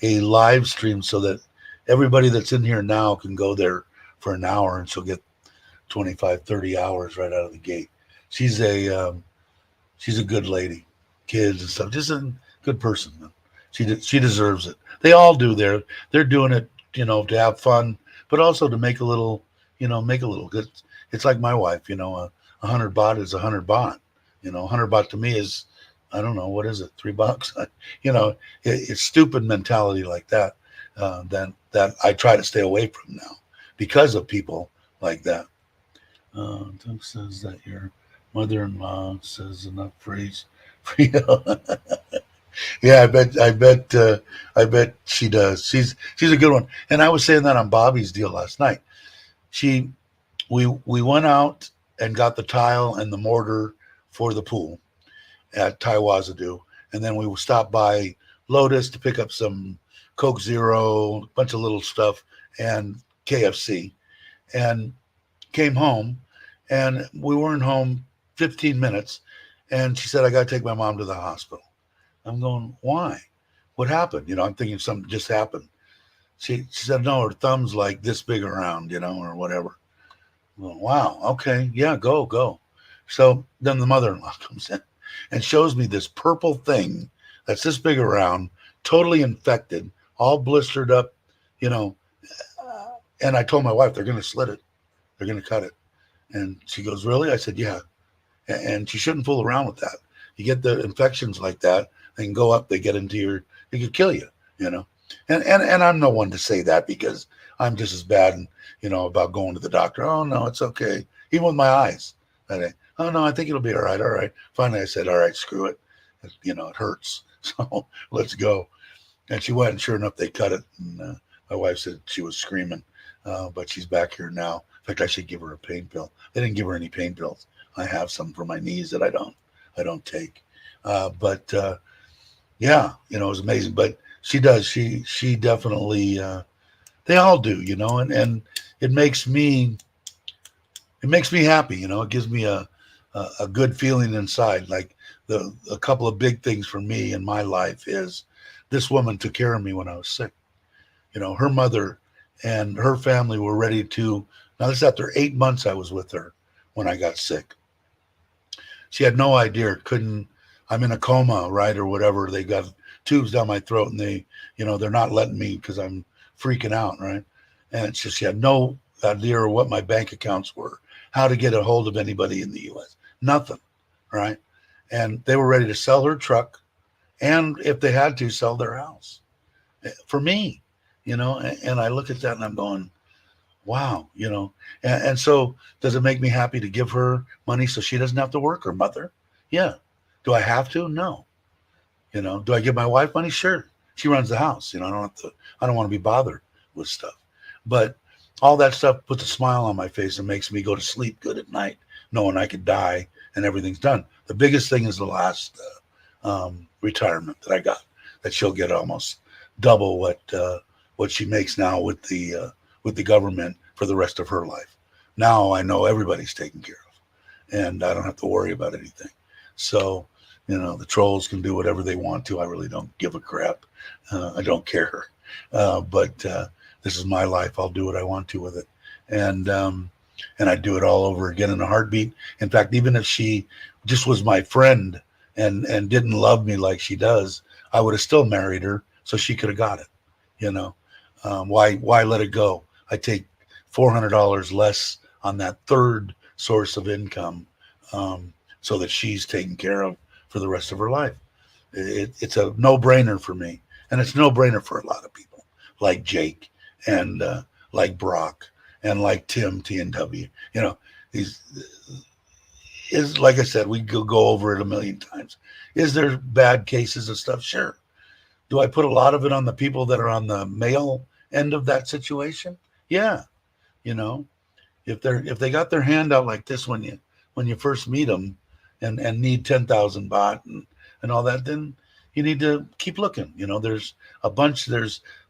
a live stream so that everybody that's in here now can go there for an hour and she'll get 25, 30 hours right out of the gate. She's a good lady, kids and stuff. Just a good person. She deserves it. They all do. They're doing it, to have fun, but also to make a little, make a little. It's like my wife. A 100 baht is 100 baht. 100 baht to me is, I don't know, what is it, $3? It's stupid mentality like that. That I try to stay away from now because of people like that. Doug says that your mother-in-law says enough phrase for you. Yeah, I bet she does. She's a good one. And I was saying that on Bobby's deal last night. She, we went out and got the tile and the mortar for the pool at Taiwazadu, and then we stopped by Lotus to pick up some Coke Zero, a bunch of little stuff, and KFC, and came home, and we weren't home 15 minutes, and she said, I got to take my mom to the hospital. I'm going, why? What happened? I'm thinking something just happened. She said, no, her thumb's like this big around, or whatever. Well, wow, okay, yeah, go. So then the mother-in-law comes in and shows me this purple thing that's this big around, totally infected, all blistered up, you know. And I told my wife, they're going to slit it. They're going to cut it. And she goes, really? I said, yeah. And she shouldn't fool around with that. You get the infections like that, they can go up, they get into they could kill you, And I'm no one to say that because I'm just as bad, about going to the doctor. Oh, no, it's okay. Even with my eyes. Oh, no, I think it'll be all right. All right. Finally, I said, all right, screw it. It hurts. So let's go. And she went, and sure enough, they cut it. And my wife said she was screaming, but she's back here now. In fact, I should give her a pain pill. They didn't give her any pain pills. I have some for my knees that I don't take. But yeah, it was amazing. But she does. She definitely. They all do, and it makes me happy. It gives me a good feeling inside. Like a couple of big things for me in my life is this woman took care of me when I was sick. Her mother and her family were ready to. Now this is after 8 months I was with her when I got sick. She had no idea. I'm in a coma, right, or whatever. They got tubes down my throat, and they're not letting me because I'm freaking out, right? And she had no idea what my bank accounts were, how to get a hold of anybody in the U.S. Nothing, right? And they were ready to sell her truck, and if they had to, sell their house for me, And I look at that and I'm going, wow, And so does it make me happy to give her money so she doesn't have to work? Her mother, yeah. Do I have to? No. Do I give my wife money? Sure. She runs the house. I don't want to be bothered with stuff. But all that stuff puts a smile on my face and makes me go to sleep good at night, knowing I could die and everything's done. The biggest thing is the last retirement that I got, that she'll get almost double what she makes now with the government for the rest of her life. Now I know everybody's taken care of, and I don't have to worry about anything. So, the trolls can do whatever they want to. I really don't give a crap. I don't care. But this is my life. I'll do what I want to with it. And I'd do it all over again in a heartbeat. In fact, even if she just was my friend and didn't love me like she does, I would have still married her so she could have got it. Why let it go? I take $400 less on that third source of income, so that she's taken care of for the rest of her life. It's a no-brainer for me, and it's no-brainer for a lot of people, like Jake and like Brock and like Tim TNW. These is, like I said, we could go over it a million times. Is there bad cases of stuff? Sure. Do I put a lot of it on the people that are on the male end of that situation? Yeah. If they got their hand out like this when you first meet them and need 10,000 baht and all that, then you need to keep looking. There's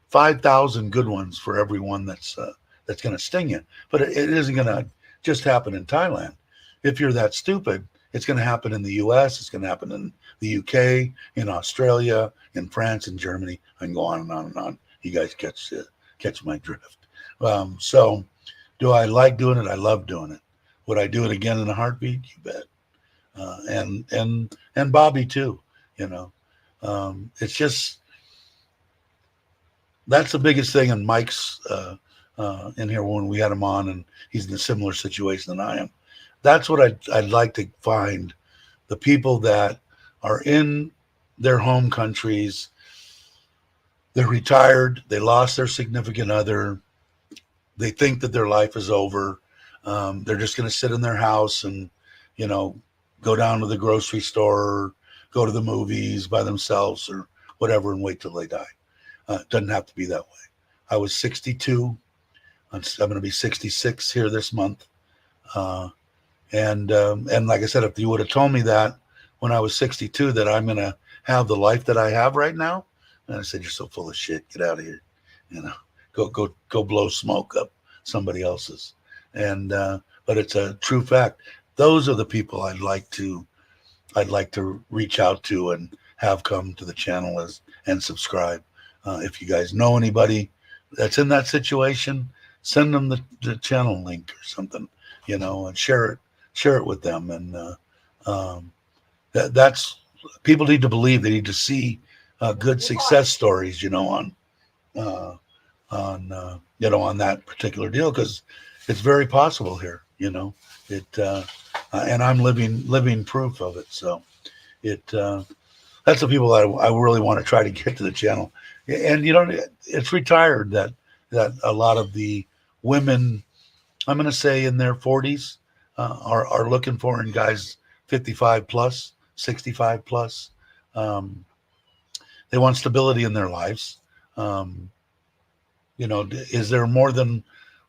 5,000 good ones for every one that's going to sting you. But it isn't going to just happen in Thailand. If you're that stupid, it's going to happen in the U.S. It's going to happen in the U.K., in Australia, in France, and Germany. I can go on and on and on. You guys catch my drift. So, do I like doing it? I love doing it. Would I do it again in a heartbeat? You bet. And Bobby too. It's just, that's the biggest thing. And Mike's in here when we had him on, and he's in a similar situation than I am. That's what I'd like to find, the people that are in their home countries. They're retired. They lost their significant other. They think that their life is over. They're just going to sit in their house and, go down to the grocery store, or go to the movies by themselves or whatever, and wait till they die. It doesn't have to be that way. I was 62. I'm going to be 66 here this month. And like I said, if you would have told me that when I was 62, that I'm going to have the life that I have right now, and I said, you're so full of shit. Get out of here. Go blow smoke up somebody else's. But it's a true fact. Those are the people I'd like to reach out to and have come to the channel and subscribe. If you guys know anybody that's in that situation, send them the channel link or something, and share it with them. And that's, people need to believe. They need to see good success stories, on that particular deal, because it's very possible here. And I'm living proof of it. So that's the people that I really want to try to get to the channel. And it's retired that a lot of the women, I'm going to say in their 40s, are looking for, and guys 55 plus, 65 plus. They want stability in their lives. Is there more than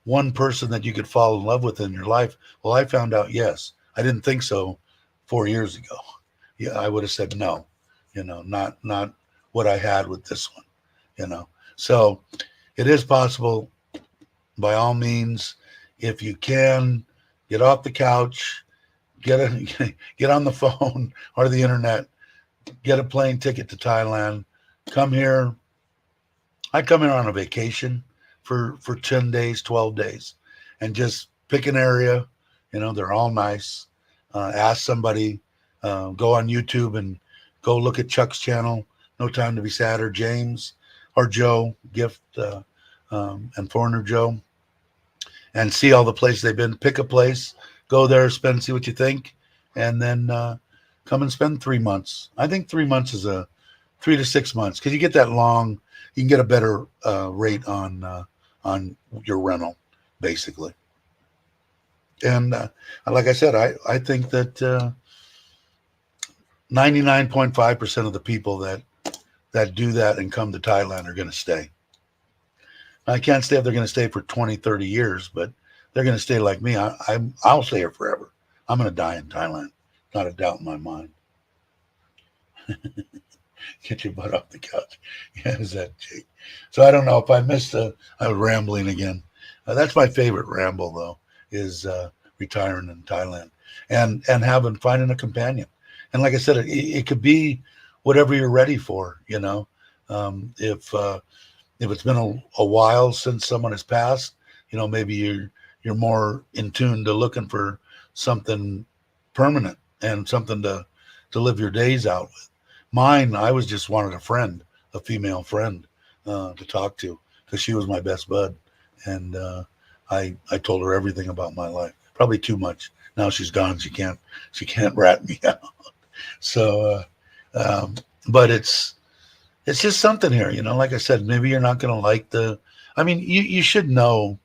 one person that you could fall in love with in your life? Well, I found out, yes. I didn't think so 4 years ago. Yeah, I would have said no, not what I had with this one, So it is possible. By all means, if you can, get off the couch, get on the phone or the internet, get a plane ticket to Thailand, come here. I come here on a vacation for 10 days, 12 days, and just pick an area. They're all nice. Ask somebody, go on YouTube and go look at Chuck's channel, No Time to Be Sad, or James or Joe, Gift and Foreigner Joe, and see all the places they've been. Pick a place, go there, see what you think, and then come and spend 3 months. I think 3 months is 3 to 6 months, because you get that long, you can get a better rate on your rental, basically. And like I said, I think that 99.5% of the people that do that and come to Thailand are going to stay. I can't say if they're going to stay for 20, 30 years, but they're going to stay like me. I'll stay here forever. I'm going to die in Thailand. Not a doubt in my mind. Get your butt off the couch. Yeah, is that Jake? So I don't know if I missed I was rambling again. That's my favorite ramble though, is retiring in Thailand and finding a companion. And like I said, it could be whatever you're ready for. You know, if it's been a while since someone has passed, you know, maybe you're more in tune to looking for something permanent and something to live your days out with. Mine, I was just wanted a friend, a female friend, to talk to because she was my best bud, and I told her everything about my life. Probably too much. Now she's gone. She can't rat me out. So, but it's just something here, you know. Like I said, maybe you're not going to like I mean, you should know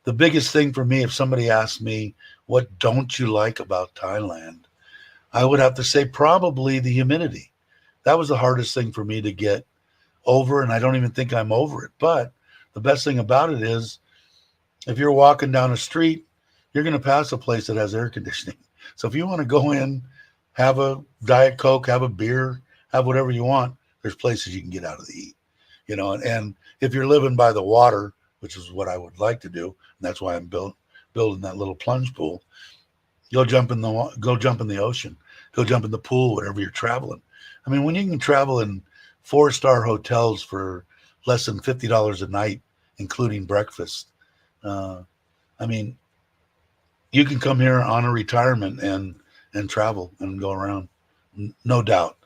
the biggest thing for me. If somebody asked me what don't you like about Thailand, I would have to say probably the humidity. That was the hardest thing for me to get over, and I don't even think I'm over it. But the best thing about it is if you're walking down a street, you're going to pass a place that has air conditioning. So if you want to go in, have a Diet Coke, have a beer, have whatever you want, there's places you can get out of the heat, you know. And if you're living by the water, which is what I would like to do, and that's why I'm building that little plunge pool, go jump in the ocean, go jump in the pool wherever you're traveling. I mean, when you can travel in 4-star hotels for less than $50 a night, including breakfast, I mean, you can come here on a retirement and travel and go around, no doubt.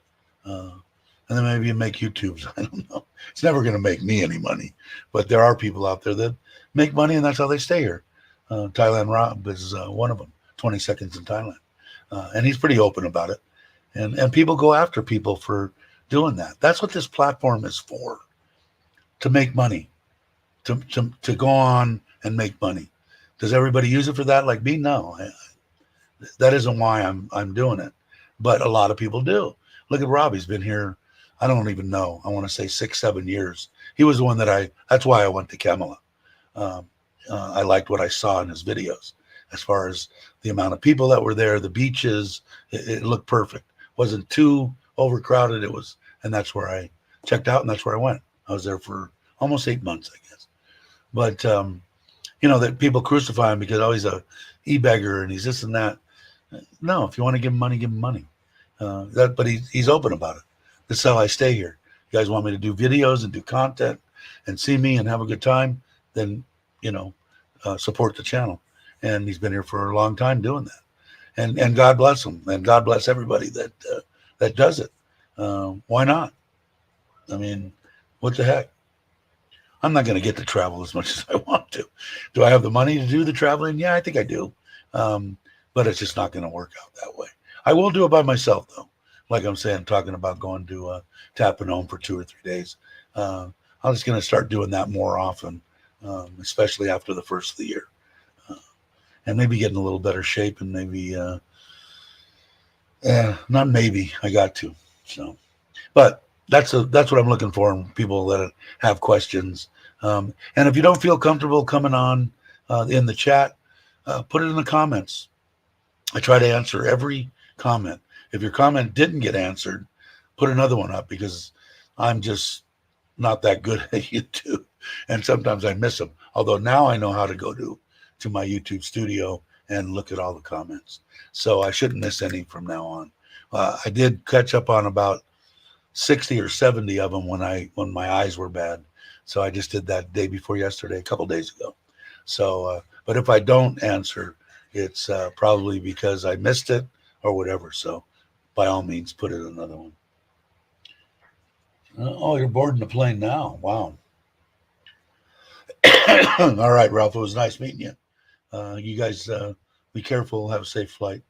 And then maybe you make YouTubes. I don't know. It's never going to make me any money, but there are people out there that make money, and that's how they stay here. Thailand Rob is one of them. 20 seconds in Thailand, and he's pretty open about it. And people go after people for doing that. That's what this platform is for, to make money, to go on and make money. Does everybody use it for that like me? No, that isn't why I'm doing it. But a lot of people do. Look at Rob. He's been here, I don't even know. I want to say 6-7 years. He was the one that's why I went to Kemala. I liked what I saw in his videos as far as the amount of people that were there, the beaches. It looked perfect. Wasn't too overcrowded. And that's where I checked out, and that's where I went. I was there for almost 8 months, I guess. But, you know, that people crucify him because, oh, he's a e-beggar and he's this and that. No, if you want to give him money, give him money. But he's open about it. This is how I stay here. You guys want me to do videos and do content and see me and have a good time, then, you know, support the channel. And he's been here for a long time doing that. And God bless him. And God bless everybody that does it. Why not? I mean, what the heck? I'm not going to get to travel as much as I want to. Do I have the money to do the traveling? Yeah, I think I do. But it's just not going to work out that way. I will do it by myself, though. Like I'm saying, talking about going to Tappanome for 2 or 3 days. I'm just going to start doing that more often, especially after the first of the year. And maybe get in a little better shape, and maybe, not maybe, I got to. So, but that's what I'm looking for, people that have questions. And if you don't feel comfortable coming on in the chat, put it in the comments. I try to answer every comment. If your comment didn't get answered, put another one up, because I'm just not that good at YouTube, and sometimes I miss them. Although now I know how to go to my YouTube studio and look at all the comments, so I shouldn't miss any from now on. I did catch up on about 60 or 70 of them when my eyes were bad, so I just did that day before yesterday, a couple days ago. So, but if I don't answer, it's probably because I missed it or whatever. So, by all means, put it in another one. Oh, you're boarding the plane now. Wow. All right, Ralph. It was nice meeting you. You guys be careful. Have a safe flight.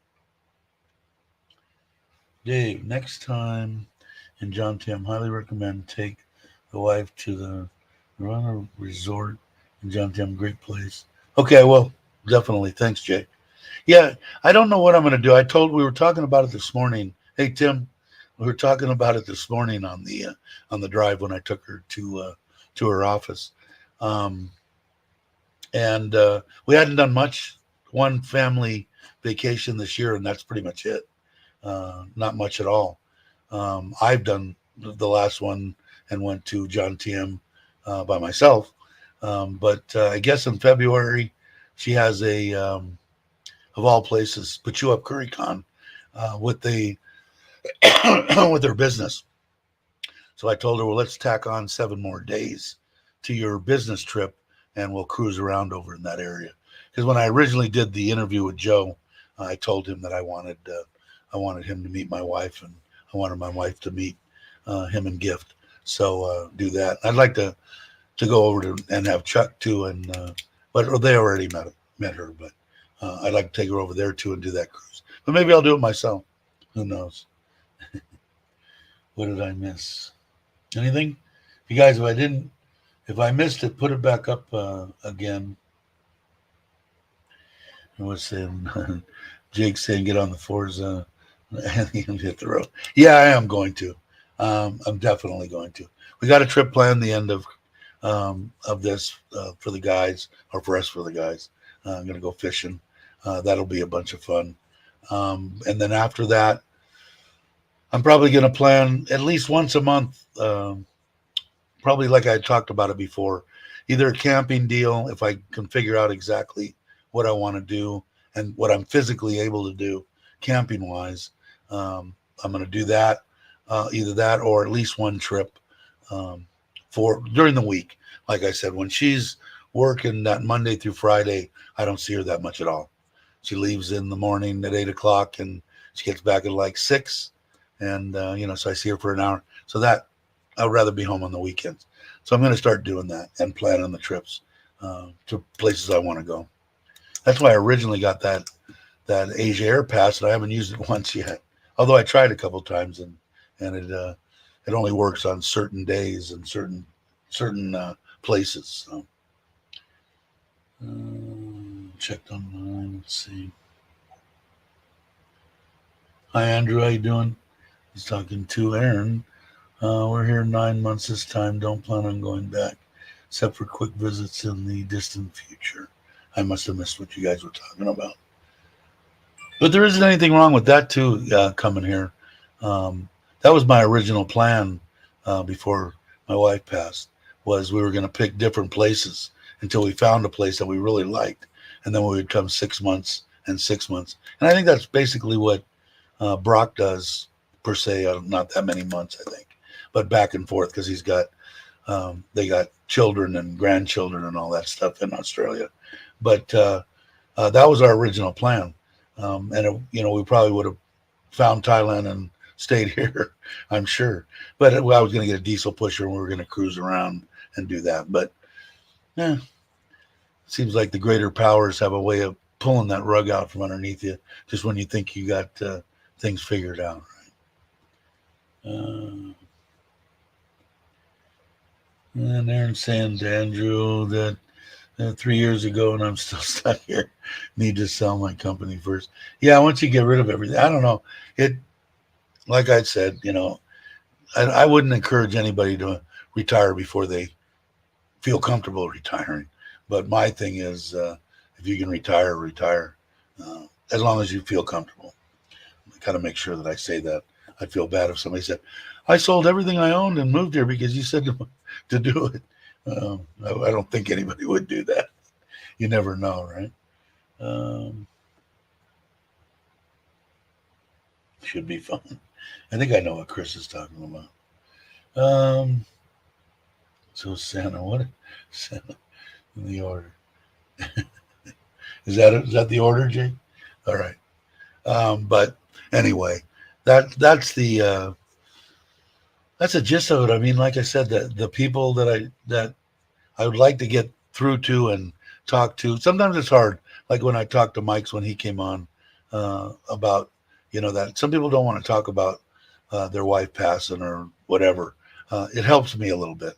Dave, next time in John Tim, highly recommend take the wife to the Runner Resort in John Tim. Great place. Okay, well, definitely. Thanks, Jay. Yeah, I don't know what I'm going to do. We were talking about it this morning. Hey, Tim, we were talking about it this morning on the drive when I took her to her office. Um, and we hadn't done much. One family vacation this year, and that's pretty much it. Not much at all. I've done the last one and went to John TM by myself. But I guess in February, she has of all places, put you up CurryCon with the with her business. So I told her, well, let's tack on 7 more days to your business trip, and we'll cruise around over in that area. Because when I originally did the interview with Joe, I told him that I wanted him to meet my wife, and I wanted my wife to meet him and Gift. So do that. I'd like to go over to and have Chuck too, and but they already met her, but I'd like to take her over there too and do that cruise. But maybe I'll do it myself. Who knows? What did I miss? Anything? You guys, if I missed it, put it back up again. I was saying, Jake saying, get on the Forza and hit the road. Yeah, I am going to. I'm definitely going to. We got a trip planned the end of this for the guys, or for us for the guys. I'm going to go fishing. That'll be a bunch of fun. And then after that, I'm probably going to plan at least once a month, probably like I talked about it before, either a camping deal, if I can figure out exactly what I want to do and what I'm physically able to do camping wise. I'm going to do that, either that or at least one trip for during the week. Like I said, when she's working that Monday through Friday, I don't see her that much at all. She leaves in the morning at 8 o'clock and she gets back at like 6. And, so I see her for an hour. So that I'd rather be home on the weekends. So I'm going to start doing that and planning the trips to places I want to go. That's why I originally got that Asia Air Pass, and I haven't used it once yet. Although I tried a couple of times, and it only works on certain days and certain places. So checked online. Let's see. Hi Andrew, how you doing? He's talking to Aaron. We're here 9 months this time. Don't plan on going back, except for quick visits in the distant future. I must have missed what you guys were talking about. But there isn't anything wrong with that too, coming here. That was my original plan before my wife passed, was we were going to pick different places until we found a place that we really liked. And then we would come 6 months and 6 months. And I think that's basically what Brock does, per se. Not that many months, I think, but back and forth, because they got children and grandchildren and all that stuff in Australia. But that was our original plan. We probably would have found Thailand and stayed here, I'm sure. But I was going to get a diesel pusher and we were going to cruise around and do that. But it seems like the greater powers have a way of pulling that rug out from underneath you just when you think you got things figured out. Right? And Aaron saying to Andrew that 3 years ago and I'm still stuck here. Need to sell my company first. Yeah, once you get rid of everything, I don't know. Like I said, I wouldn't encourage anybody to retire before they feel comfortable retiring. But my thing is, if you can retire, as long as you feel comfortable. I gotta make sure that I say that. I'd feel bad if somebody said, I sold everything I owned and moved here because you said to do it. I don't think anybody would do that. You never know, right? Should be fun. I think I know what Chris is talking about. So Santa in the order? Is that the order, Jake? All right. But anyway, that's the gist of it. I mean, like I said, the people that I would like to get through to and talk to. Sometimes it's hard. Like when I talked to Mike's when he came on about, that some people don't want to talk about their wife passing or whatever. It helps me a little bit.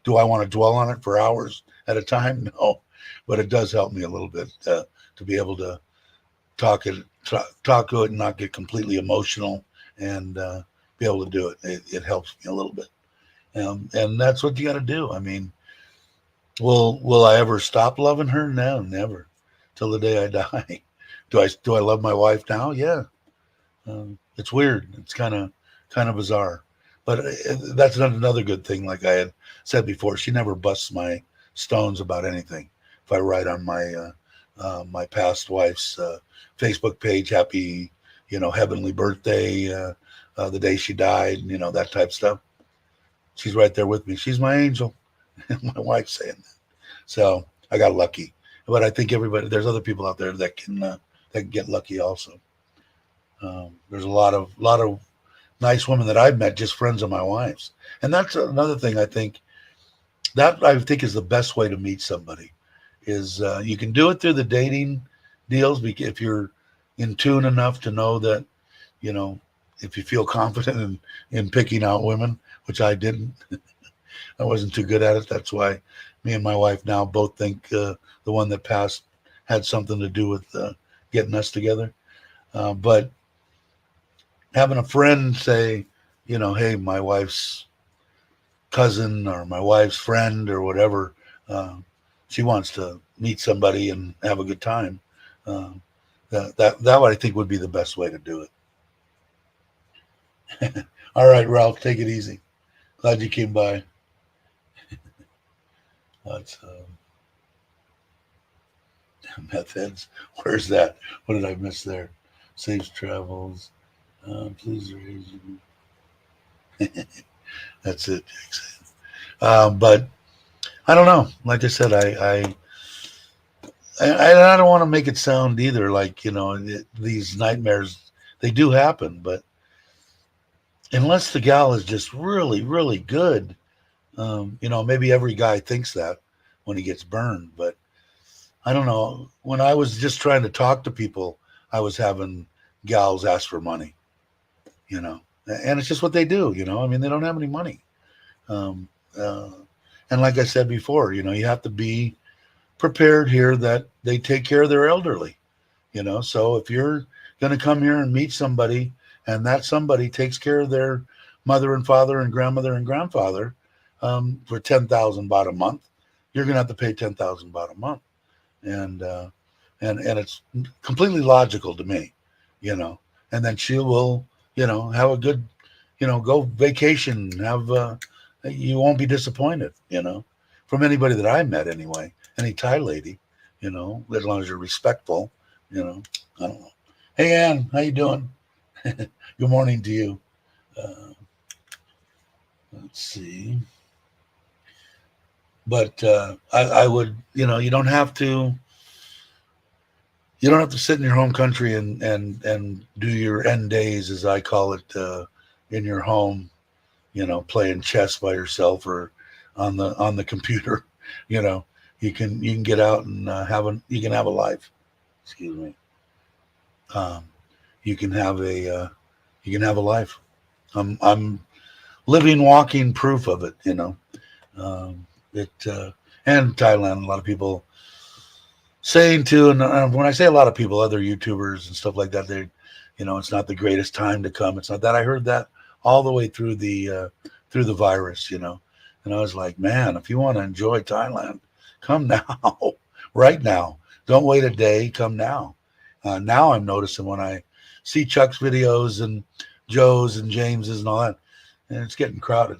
Do I want to dwell on it for hours at a time? No, but it does help me a little bit to be able to talk to it and not get completely emotional and be able to do it. It helps me a little bit. And that's what you got to do. I mean, Will I ever stop loving her? No, never. Till the day I die. Do I love my wife now? Yeah. It's weird. It's kind of bizarre. But that's not another good thing. Like I had said before, she never busts my stones about anything. If I write on my past wife's Facebook page, happy, heavenly birthday, the day she died, that type of stuff. She's right there with me. She's my angel. My wife's saying that. So I got lucky. But I think there's other people out there that can get lucky also. There's a lot of nice women that I've met, just friends of my wife's, and that's another thing I think is the best way to meet somebody. Is you can do it through the dating deals if you're in tune enough to know that you know if you feel confident in picking out women, which I didn't. I wasn't too good at it. That's why me and my wife now both think the one that passed had something to do with getting us together. But having a friend say, hey, my wife's cousin or my wife's friend or whatever, she wants to meet somebody and have a good time. Uh, that I think would be the best way to do it. All right, Ralph, take it easy. Glad you came by. That's meth heads. Where's that? What did I miss there? Safe travels. Please raise. That's it. But I don't know. Like I said, I don't want to make it sound either like these nightmares. They do happen, but unless the gal is just really, really good, maybe every guy thinks that when he gets burned. But I don't know. When I was just trying to talk to people, I was having gals ask for money. And it's just what they do. I mean, they don't have any money. Um, uh, and like I said before, you have to be prepared here that they take care of their elderly. So if you're going to come here and meet somebody and that somebody takes care of their mother and father and grandmother and grandfather for 10,000 baht a month, you're going to have to pay 10,000 baht a month. And and it's completely logical to me, and then she will, have a good, go vacation, you won't be disappointed, from anybody that I met anyway, any Thai lady, as long as you're respectful, I don't know. Hey, Ann, how you doing? Good morning to you. Uh, let's see. But I would, you don't have to sit in your home country and do your end days, as I call it, in your home, playing chess by yourself or on the computer. You know, you can get out and you can have a life. Excuse me. Um, you can have a life. I'm living, walking proof of it. It and Thailand. A lot of people saying too, and when I say a lot of people, other YouTubers and stuff like that, it's not the greatest time to come. It's not that. I heard that all the way through the virus, and I was like, man, if you want to enjoy Thailand, come now, right now. Don't wait a day. Come now. Now I'm noticing when I see Chuck's videos and Joe's and James's and all that, and it's getting crowded.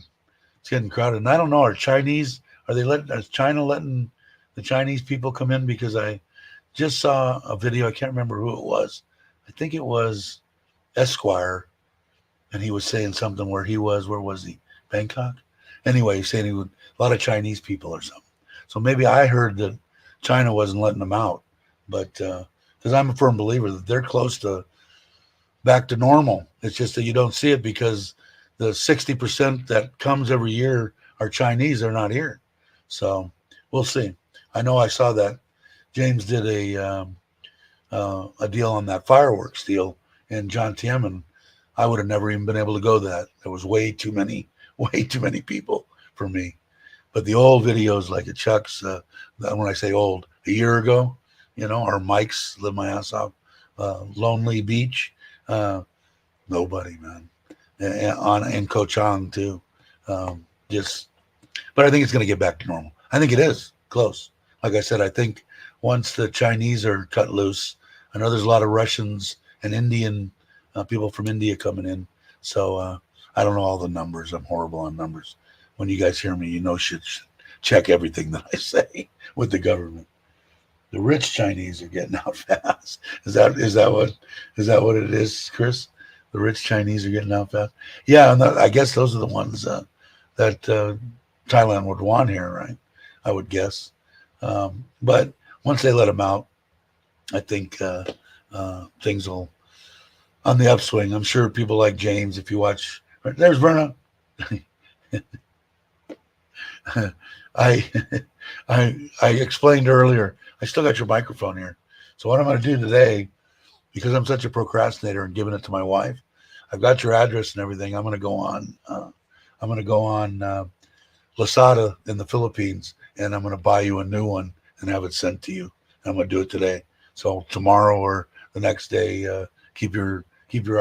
It's getting crowded, and I don't know. Is China letting the Chinese people come in? Because I just saw a video. I can't remember who it was. I think it was Esquire, and he was saying something where he was. Where was he? Bangkok. Anyway, he's saying he would a lot of Chinese people or something. So maybe I heard that China wasn't letting them out, but because I'm a firm believer that they're close to back to normal. It's just that you don't see it because the 60% that comes every year are Chinese. They're not here. So we'll see. I know I saw that James did a deal on that fireworks deal in John Tiem, and I would have never even been able to go that. There was way too many people for me. But the old videos like at Chuck's, when I say old, a year ago, or Mike's, Live My Ass Off, Lonely Beach, nobody, man. In Ko Chang too. But I think it's going to get back to normal. I think it is. close. Like I said, I think once the Chinese are cut loose, I know there's a lot of Russians and Indian people from India coming in. So I don't know all the numbers. I'm horrible on numbers. When you guys hear me, you know, should check everything that I say with the government. The rich Chinese are getting out fast. Is that what it is, Chris? The rich Chinese are getting out fast. Yeah, and I guess those are the ones that Thailand would want here, right? I would guess. But once they let them out, I think things will on the upswing. I'm sure people like James, if you watch, there's Verna. I I explained earlier. I still got your microphone here. So what I'm going to do today, because I'm such a procrastinator and giving it to my wife, I've got your address and everything. I'm going to go on. I'm going to go on Lazada in the Philippines, and I'm going to buy you a new one and have it sent to you. I'm going to do it today. So tomorrow or the next day, keep your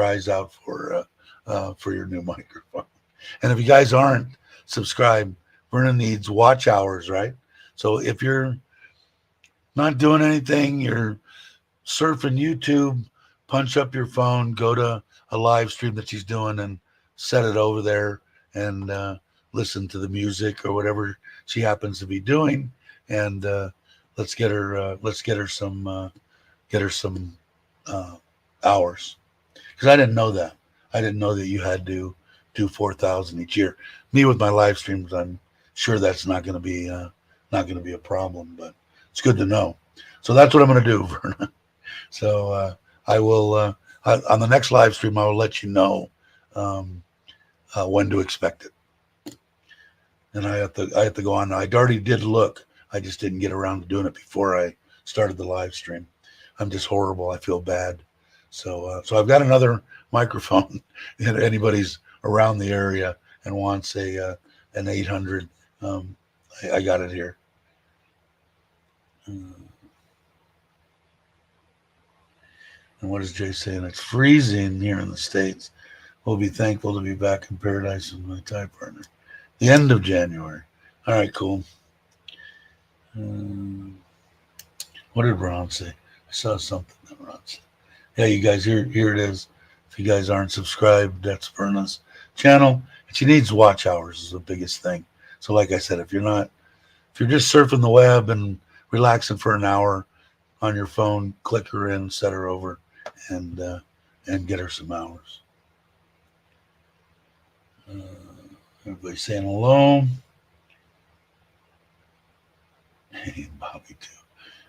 eyes out for your new microphone. And if you guys aren't subscribed, Vernon needs watch hours, right? So if you're not doing anything, you're surfing YouTube, punch up your phone, go to a live stream that she's doing and set it over there and listen to the music or whatever she happens to be doing. And let's get her some hours. Because I didn't know that. I didn't know that you had to do 4,000 each year. Me with my live streams, I'm sure that's not going to be a problem, but it's good to know. So that's what I'm going to do, Verna. So I will on the next live stream, I will let you know when to expect it. And I have to go on. I already did look. I just didn't get around to doing it before I started the live stream. I'm just horrible. I feel bad. So I've got another microphone. If anybody's around the area and wants an 800, I got it here. And what is Jay saying? It's freezing here in the States. We'll be thankful to be back in paradise with my Thai partner. The end of January. All right, cool. What did Ron say? I saw something that Ron said. Yeah, you guys, here it is. If you guys aren't subscribed, that's Verna's channel. And she needs watch hours is the biggest thing. So like I said, if you're just surfing the web and relaxing for an hour on your phone, click her in, set her over, and get her some hours. Everybody saying hello. Hey, Bobby too.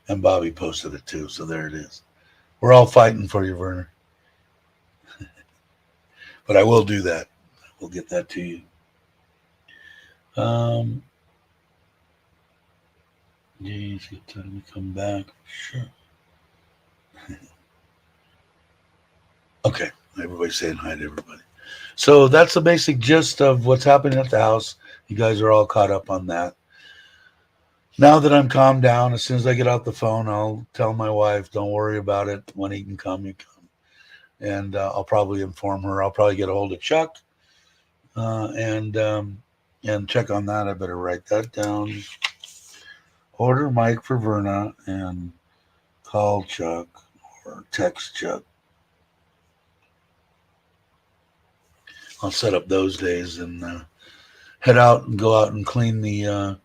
And Bobby posted it too, so there it is. We're all fighting for you, Werner. But I will do that. We'll get that to you. Yeah, it's got time to come back. Sure. Okay, everybody's saying hi to everybody. So that's the basic gist of what's happening at the house. You guys are all caught up on that. Now that I'm calmed down, as soon as I get out the phone, I'll tell my wife, don't worry about it. When he can come, you come. And I'll probably inform her. I'll probably get a hold of Chuck and check on that. I better write that down. Order Mike for Verna and call Chuck or text Chuck. I'll set up those days and head out and go out and clean the,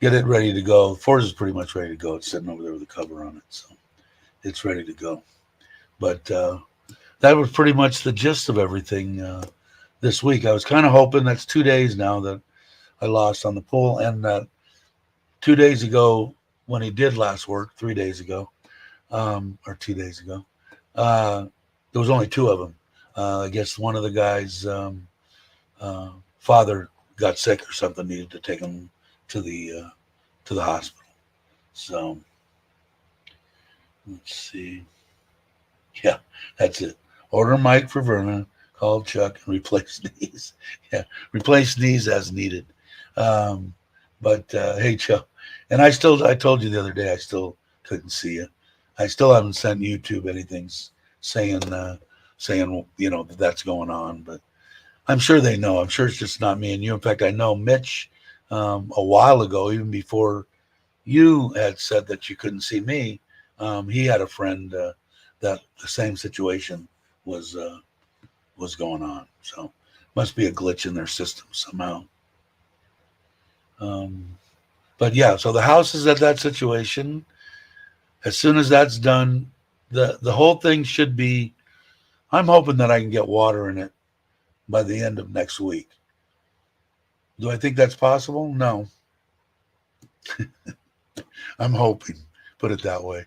get it ready to go. Force is pretty much ready to go. It's sitting over there with a cover on it, so it's ready to go. But that was pretty much the gist of everything this week. I was kind of hoping that's 2 days now that I lost on the pool, and that 2 days ago when he did last work, 3 days ago, or 2 days ago, there was only two of them. I guess one of the guys' father got sick or something, needed to take him to the hospital. So let's see. Yeah, that's it. Order Mike for Verna, call Chuck, and replace knees. Yeah, replace knees as needed. But hey, Chuck, and I told you the other day I still couldn't see you. I still haven't sent YouTube anything saying that's going on, but I'm sure they know. I'm sure it's just not me and you. In fact, I know Mitch a while ago, even before you had said that you couldn't see me. He had a friend that the same situation was uh, was going on. So must be a glitch in their system somehow. Um, but yeah, so the house is at that situation. As soon as that's done, the whole thing should be. I'm hoping that I can get water in it by the end of next week. Do I think that's possible? No, I'm hoping. Put it that way.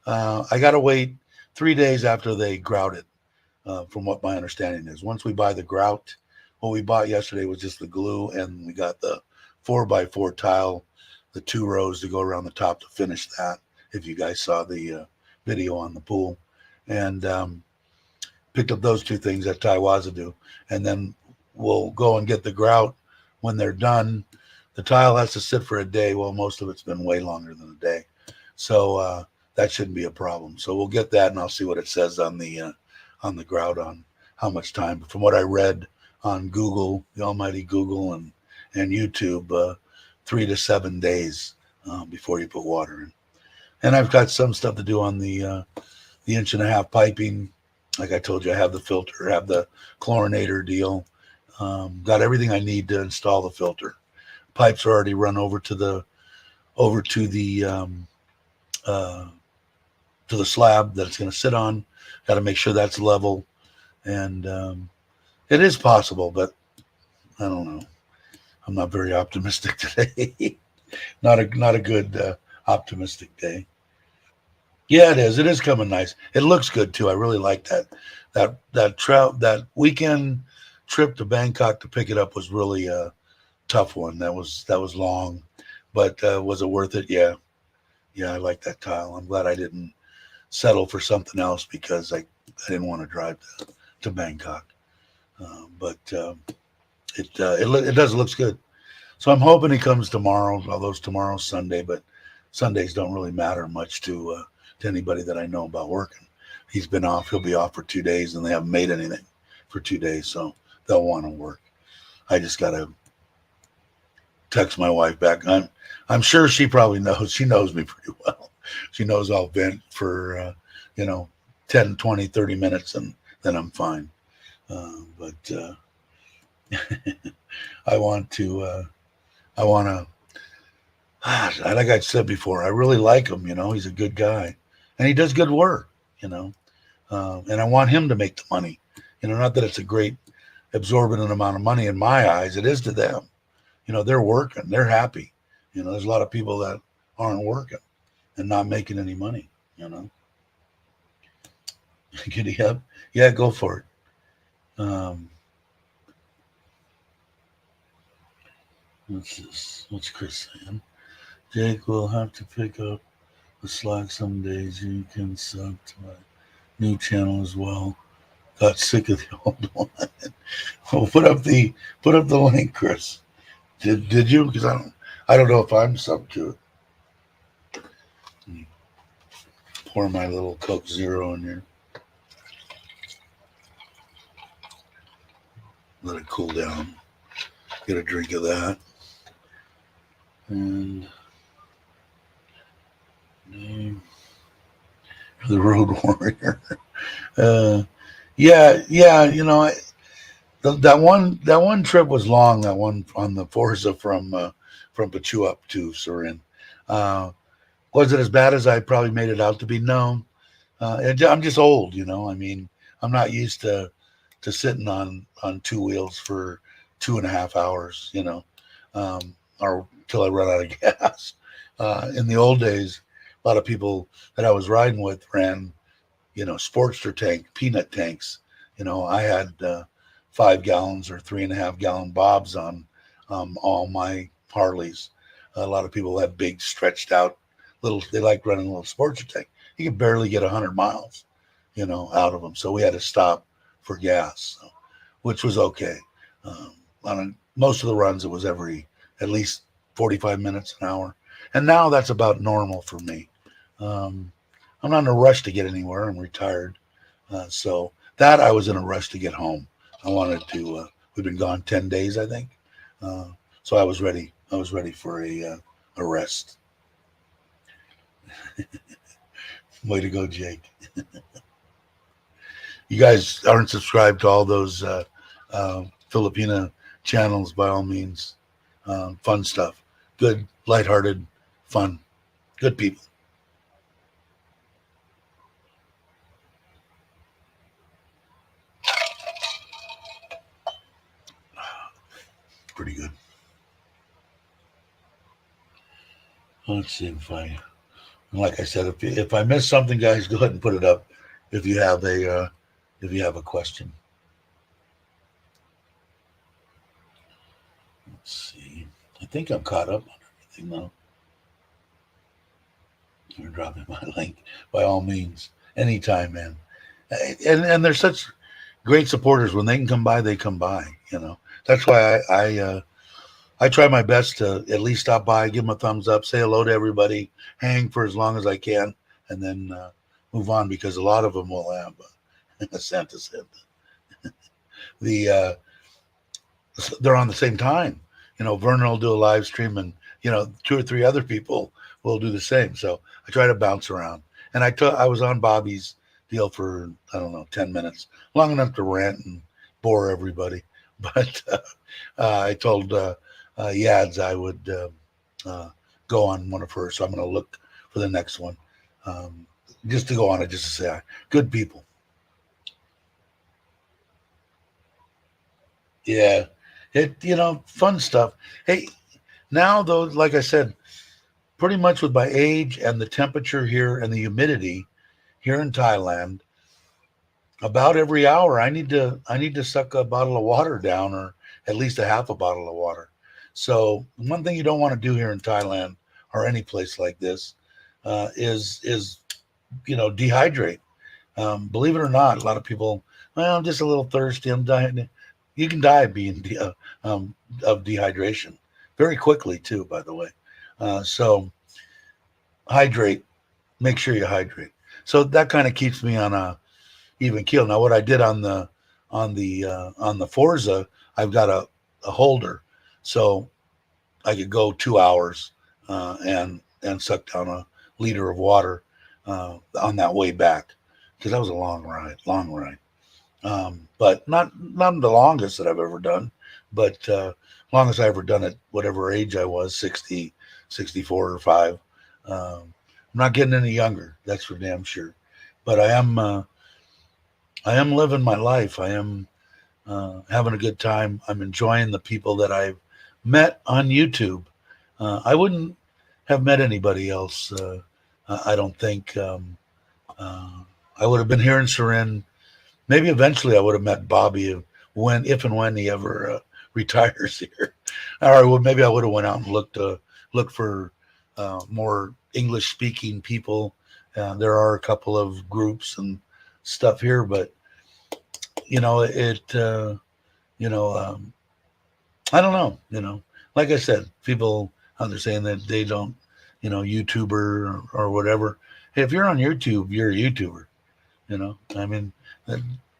I got to wait 3 days after they grout it, from what my understanding is. Once we buy the grout, what we bought yesterday was just the glue, and we got the 4x4 tile, the 2 rows to go around the top to finish that. If you guys saw the video on the pool, and picked up those two things that Taiwaza do, and then we'll go and get the grout when they're done. The tile has to sit for a day. Well, most of it's been way longer than a day, so that shouldn't be a problem. So we'll get that, and I'll see what it says on the grout on how much time. From what I read on Google, the almighty Google, and YouTube, 3 to 7 days before you put water in. And I've got some stuff to do on the 1.5 inch piping. Like I told you, I have the filter, I have the chlorinator deal. Got everything I need to install the filter. Pipes are already run over to the uh, to the slab that it's going to sit on. Got to make sure that's level, and it is possible, but I don't know. I'm not very optimistic today. Not a good optimistic day. Yeah, it is. It is coming nice. It looks good too. I really like that weekend trip to Bangkok to pick it up was really a tough one. That was long, but was it worth it? Yeah, yeah. I like that tile. I'm glad I didn't settle for something else because I didn't want to drive to Bangkok. But it does looks good. So I'm hoping he comes tomorrow. Although tomorrow's Sunday, but Sundays don't really matter much to anybody that I know about working. He's been off. He'll be off for 2 days, and they haven't made anything for 2 days, so they'll want to work. I just gotta text my wife back. I'm sure she probably knows. She knows me pretty well. She knows I'll vent for you know 10, 20, 30 minutes, and then I'm fine. But I want to. I want to. Like I said before, I really like him. He's a good guy, and he does good work. And I want him to make the money. Not that it's a great absorbent amount of money in my eyes. It is to them. They're working. They're happy. There's a lot of people that aren't working and not making any money. Giddy up. Yeah, go for it. What's this? What's Chris saying? Jake will have to pick up the slack some days. You can sub to my new channel as well. Got sick of the old one. Well, put up the link, Chris. Did you? Because I don't know if I'm sub to it. Pour my little Coke Zero in here. Let it cool down. Get a drink of that. And name the Road Warrior. Yeah. That one trip was long. That one on the Forza from Pachu up to Surin. Was it as bad as I probably made it out to be? No. I'm just old. I mean, I'm not used to sitting on two wheels for 2.5 hours. Or till I run out of gas. In the old days, a lot of people that I was riding with ran, Sportster tank, peanut tanks. I had 5 gallons or 3.5 gallon bobs on all my Harleys. A lot of people had big, stretched out little. They like running a little Sportster tank. You could barely get 100 miles, out of them. So we had to stop for gas, which was okay. Most of the runs, it was every at least 45 minutes, an hour. And now that's about normal for me. I'm not in a rush to get anywhere. I'm retired. So that I was in a rush to get home. I wanted to, we've been gone 10 days, I think. So I was ready. I was ready for a rest. Way to go, Jake. You guys aren't subscribed to all those Filipina channels, by all means. Fun stuff. Good, lighthearted, fun. Good people. Pretty good. Let's see if like I said, if I miss something, guys, go ahead and put it up. If you have a question. Let's see. I think I'm caught up on everything now. You're dropping my link by all means, anytime, man. And they're such great supporters. When they can come by, they come by. That's why I try my best to at least stop by, give them a thumbs up, say hello to everybody, hang for as long as I can, and then move on, because a lot of them will have Santa. They're on the same time. Vernon will do a live stream, and 2 or 3 other people will do the same. So I try to bounce around. And I was on Bobby's deal for, I don't know, 10 minutes, long enough to rant and bore everybody. But I told Yads I would go on one of hers. So I'm going to look for the next one, just to go on it, just to say hi. Good people. Yeah. Fun stuff. Hey, now though, like I said, pretty much with my age and the temperature here and the humidity here in Thailand, about every hour I need to suck a bottle of water down, or at least a half a bottle of water. So one thing you don't want to do here in Thailand or any place like this is dehydrate. Believe it or not, a lot of people, well, I'm just a little thirsty. I'm dying. You can die being of dehydration very quickly too, by the way. So hydrate. Make sure you hydrate. So that kind of keeps me on a even keel. Now, what I did on the Forza, I've got a holder, so I could go 2 hours and suck down a liter of water on that way back, because that was a long ride. But not the longest that I've ever done, but longest I ever done at whatever age I was, 60, 64 or 5. I'm not getting any younger, that's for damn sure. But I am living my life. I am having a good time. I'm enjoying the people that I've met on YouTube. I wouldn't have met anybody else. I don't think. I would have been here in Surin. Maybe eventually I would have met Bobby if and when he ever retires here. Or maybe I would have went out and looked for more English speaking people. There are a couple of groups and stuff here, but I don't know. Like I said, people understand that they don't, YouTuber or whatever. Hey, if you're on YouTube, you're a YouTuber. I mean,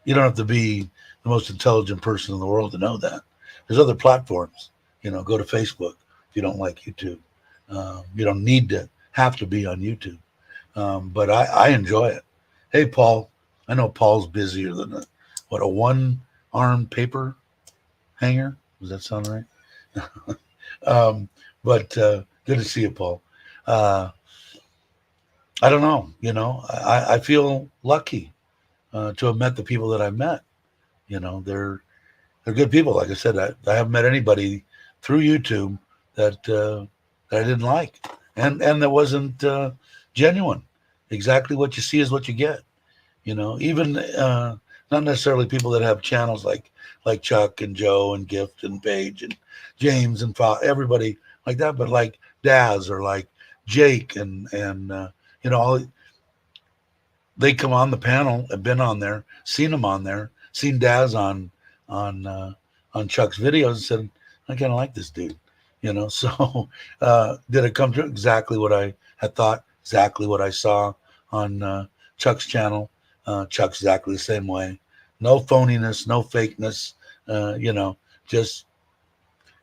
you don't have to be the most intelligent person in the world to know that. There's other platforms. Go to Facebook if you don't like YouTube. You don't need to have to be on YouTube. But I enjoy it. Hey, Paul. I know Paul's busier than a 1-arm paper hanger. Does that sound right? But good to see you, Paul. I don't know. I feel lucky to have met the people that I've met. They're good people. Like I said, I haven't met anybody through YouTube that I didn't like, and that wasn't genuine. Exactly what you see is what you get. Even not necessarily people that have channels like Chuck and Joe and Gift and Paige and James and everybody like that, but like Daz or like Jake and all. They come on the panel. I've been on there, seen them on there, seen Daz on Chuck's videos, and said, I kind of like this dude. So did it come true? Exactly what I had thought, exactly what I saw on Chuck's channel. Chuck's exactly the same way. No phoniness, no fakeness, just,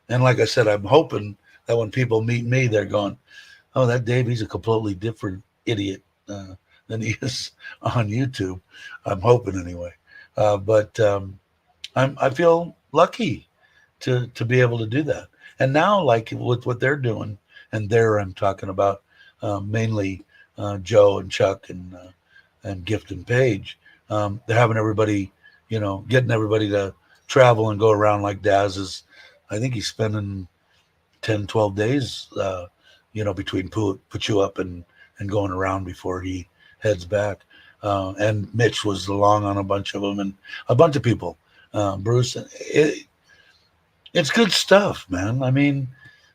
and like I said, I'm hoping that when people meet me, they're going, oh, that Dave, he's a completely different idiot than he is on YouTube. I'm hoping anyway. But I feel lucky to be able to do that. And now, like with what they're doing, and there I'm talking about mainly Joe and Chuck and Gift and Paige. They're having everybody, getting everybody to travel and go around like Daz is. I think he's spending 10, 12 days, between put you up and going around before he heads back. And Mitch was along on a bunch of them and a bunch of people. Bruce, it's good stuff, man. I mean,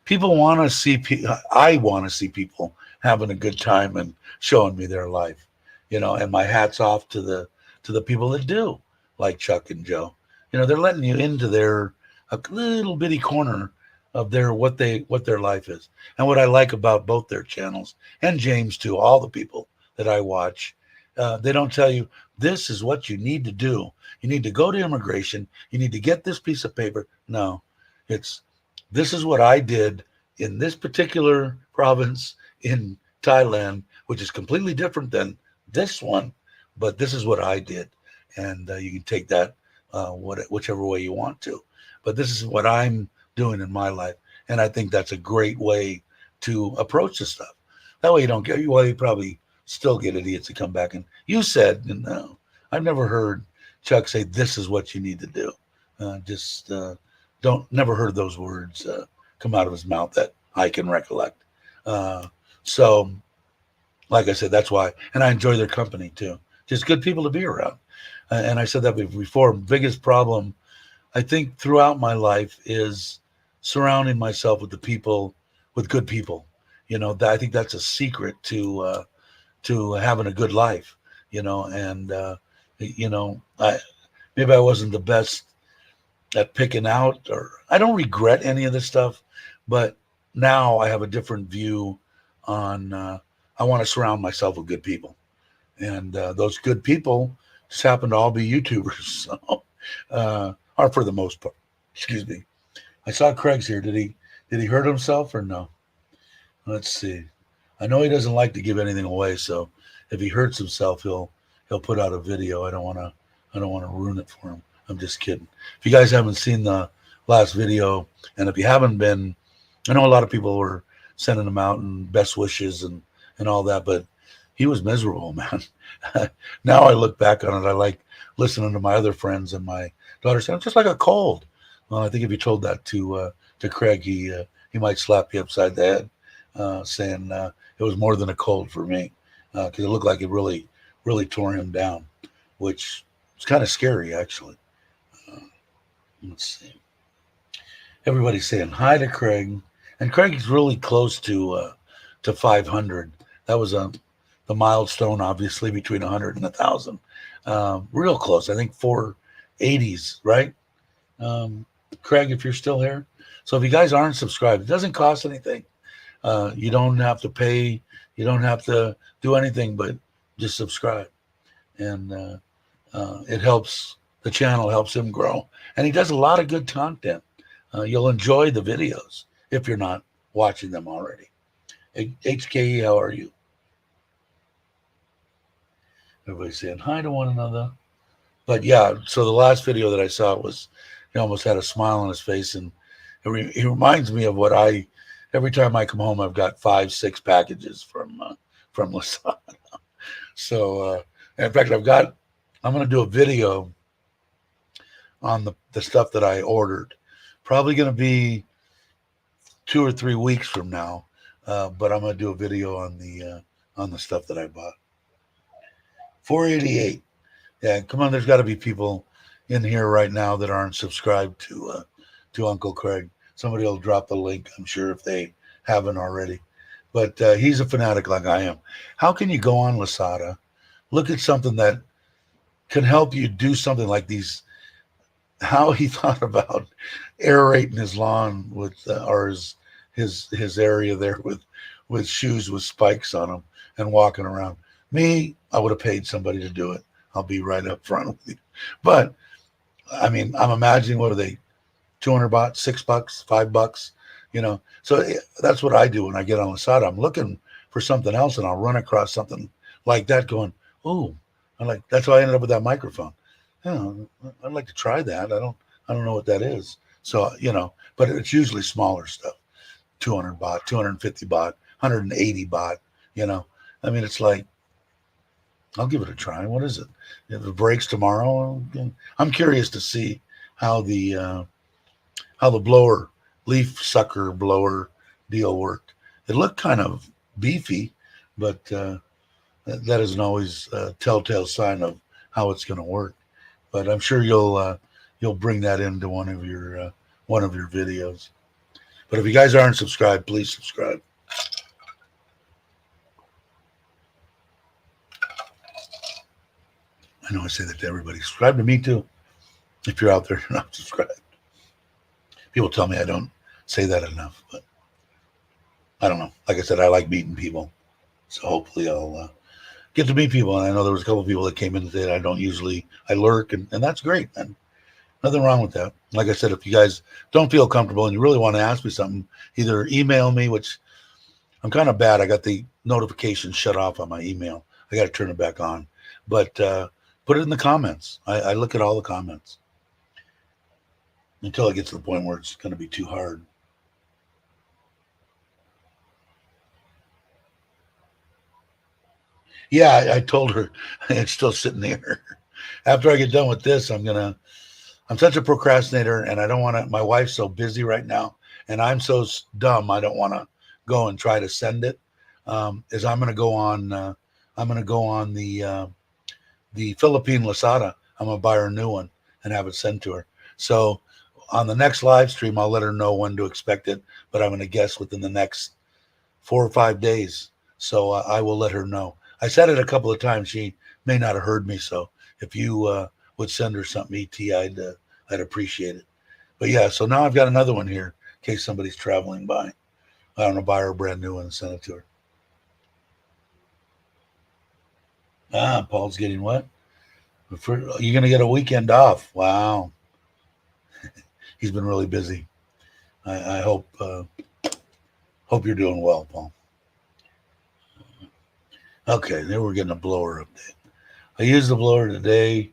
people want to see. I want to see people having a good time and showing me their life, And my hat's off to the people that do, like Chuck and Joe. They're letting you into their a little bitty corner of what their life is. And what I like about both their channels and James too, all the people that I watch, they don't tell you this is what you need to do. You need to go to immigration. You need to get this piece of paper. No, this is what I did in this particular province in Thailand, which is completely different than this one, but this is what I did. And you can take that whichever way you want to. But this is what I'm doing in my life. And I think that's a great way to approach this stuff. That way you don't get, well, you probably still get idiots to come back. And you said, no, I've never heard Chuck say, this is what you need to do. Never heard those words come out of his mouth that I can recollect. So, like I said, that's why, and I enjoy their company too. Just good people to be around. And I said that before. Biggest problem, I think, throughout my life is surrounding myself with good people. I think that's a secret to having a good life. And maybe I wasn't the best at picking out, or I don't regret any of this stuff, but now I have a different view on. I want to surround myself with good people, and those good people just happen to all be YouTubers, or for the most part. Excuse me. I saw Craig's here. Did he hurt himself or no? Let's see. I know he doesn't like to give anything away, so if he hurts himself, he'll put out a video. I don't want to ruin it for him. I'm just kidding. If you guys haven't seen the last video, and if you haven't been, I know a lot of people were sending him out and best wishes and all that, but he was miserable, man. Now I look back on it, I like listening to my other friends and my daughter saying, it's just like a cold. Well, I think if you told that to Craig, he might slap you upside the head, saying it was more than a cold for me, because it looked like it really, really tore him down, which is kind of scary, actually. Let's see. Everybody's saying hi to Craig, and Craig's really close to 500. That was the milestone, obviously, between 100 and 1,000. Real close. I think 480s, right? Craig, if you're still here. So if you guys aren't subscribed, it doesn't cost anything. You don't have to pay. You don't have to do anything but just subscribe. And it helps. The channel helps him grow. And he does a lot of good content. You'll enjoy the videos if you're not watching them already. HKE, how are you? Everybody's saying hi to one another. But yeah, so the last video that I saw was, he almost had a smile on his face. And he reminds me of every time I come home, I've got 5-6 packages from Lasada. So, in fact, I'm going to do a video on the stuff that I ordered. Probably going to be 2 or 3 weeks from now. But I'm going to do a video on the stuff that I bought. 488. Yeah, come on. There's got to be people in here right now that aren't subscribed to Uncle Craig. Somebody will drop the link, I'm sure, if they haven't already. But he's a fanatic like I am. How can you go on Lasada, look at something that can help you do something like these? How he thought about aerating his lawn with, or his area there with shoes with spikes on them and walking around. Me, I would have paid somebody to do it. I'll be right up front with you. But I mean, I'm imagining, what are they, 200 baht, $6, $5, So that's what I do when I get on Lasada. I'm looking for something else, and I'll run across something like that going, oh, I'm like, that's how I ended up with that microphone. Yeah, I'd like to try that. I don't know what that is. So, but it's usually smaller stuff, 200 baht, 250 baht, 180 baht, I mean, it's like, I'll give it a try. What is it? If it breaks tomorrow, I'm curious to see how the blower, leaf sucker blower deal worked. It looked kind of beefy, but that isn't always a telltale sign of how it's going to work. But I'm sure you'll bring that into one of your videos. But if you guys aren't subscribed, please subscribe. I know I say that to everybody. Subscribe to me too. If you're out there, you're not subscribed. People tell me I don't say that enough, but I don't know. Like I said, I like meeting people, so hopefully I'll get to meet people. And I know there was a couple of people that came in today that I lurk, and that's great, and nothing wrong with that. Like I said, if you guys don't feel comfortable and you really want to ask me something, either email me, which I'm kind of bad. I got the notification shut off on my email. I got to turn it back on, but put it in the comments. I look at all the comments until it gets to the point where it's going to be too hard. Yeah, I told her it's still sitting there. After I get done with this, I'm such a procrastinator, and I don't want to. My wife's so busy right now, and I'm so dumb. I don't want to go and try to send it. Is I'm going to go on. I'm going to go on the Philippine Lazada. I'm going to buy her a new one and have it sent to her. So on the next live stream, I'll let her know when to expect it, but I'm going to guess within the next 4 or 5 days. So I will let her know. I said it a couple of times. She may not have heard me. So if you would send her something, ET, I'd appreciate it. But yeah, so now I've got another one here in case somebody's traveling by. I don't know, buy her a brand new one and send it to her. Paul's getting what? You're going to get a weekend off. Wow. He's been really busy. I hope you're doing well, Paul. Okay, there we're getting a blower update. I used the blower today.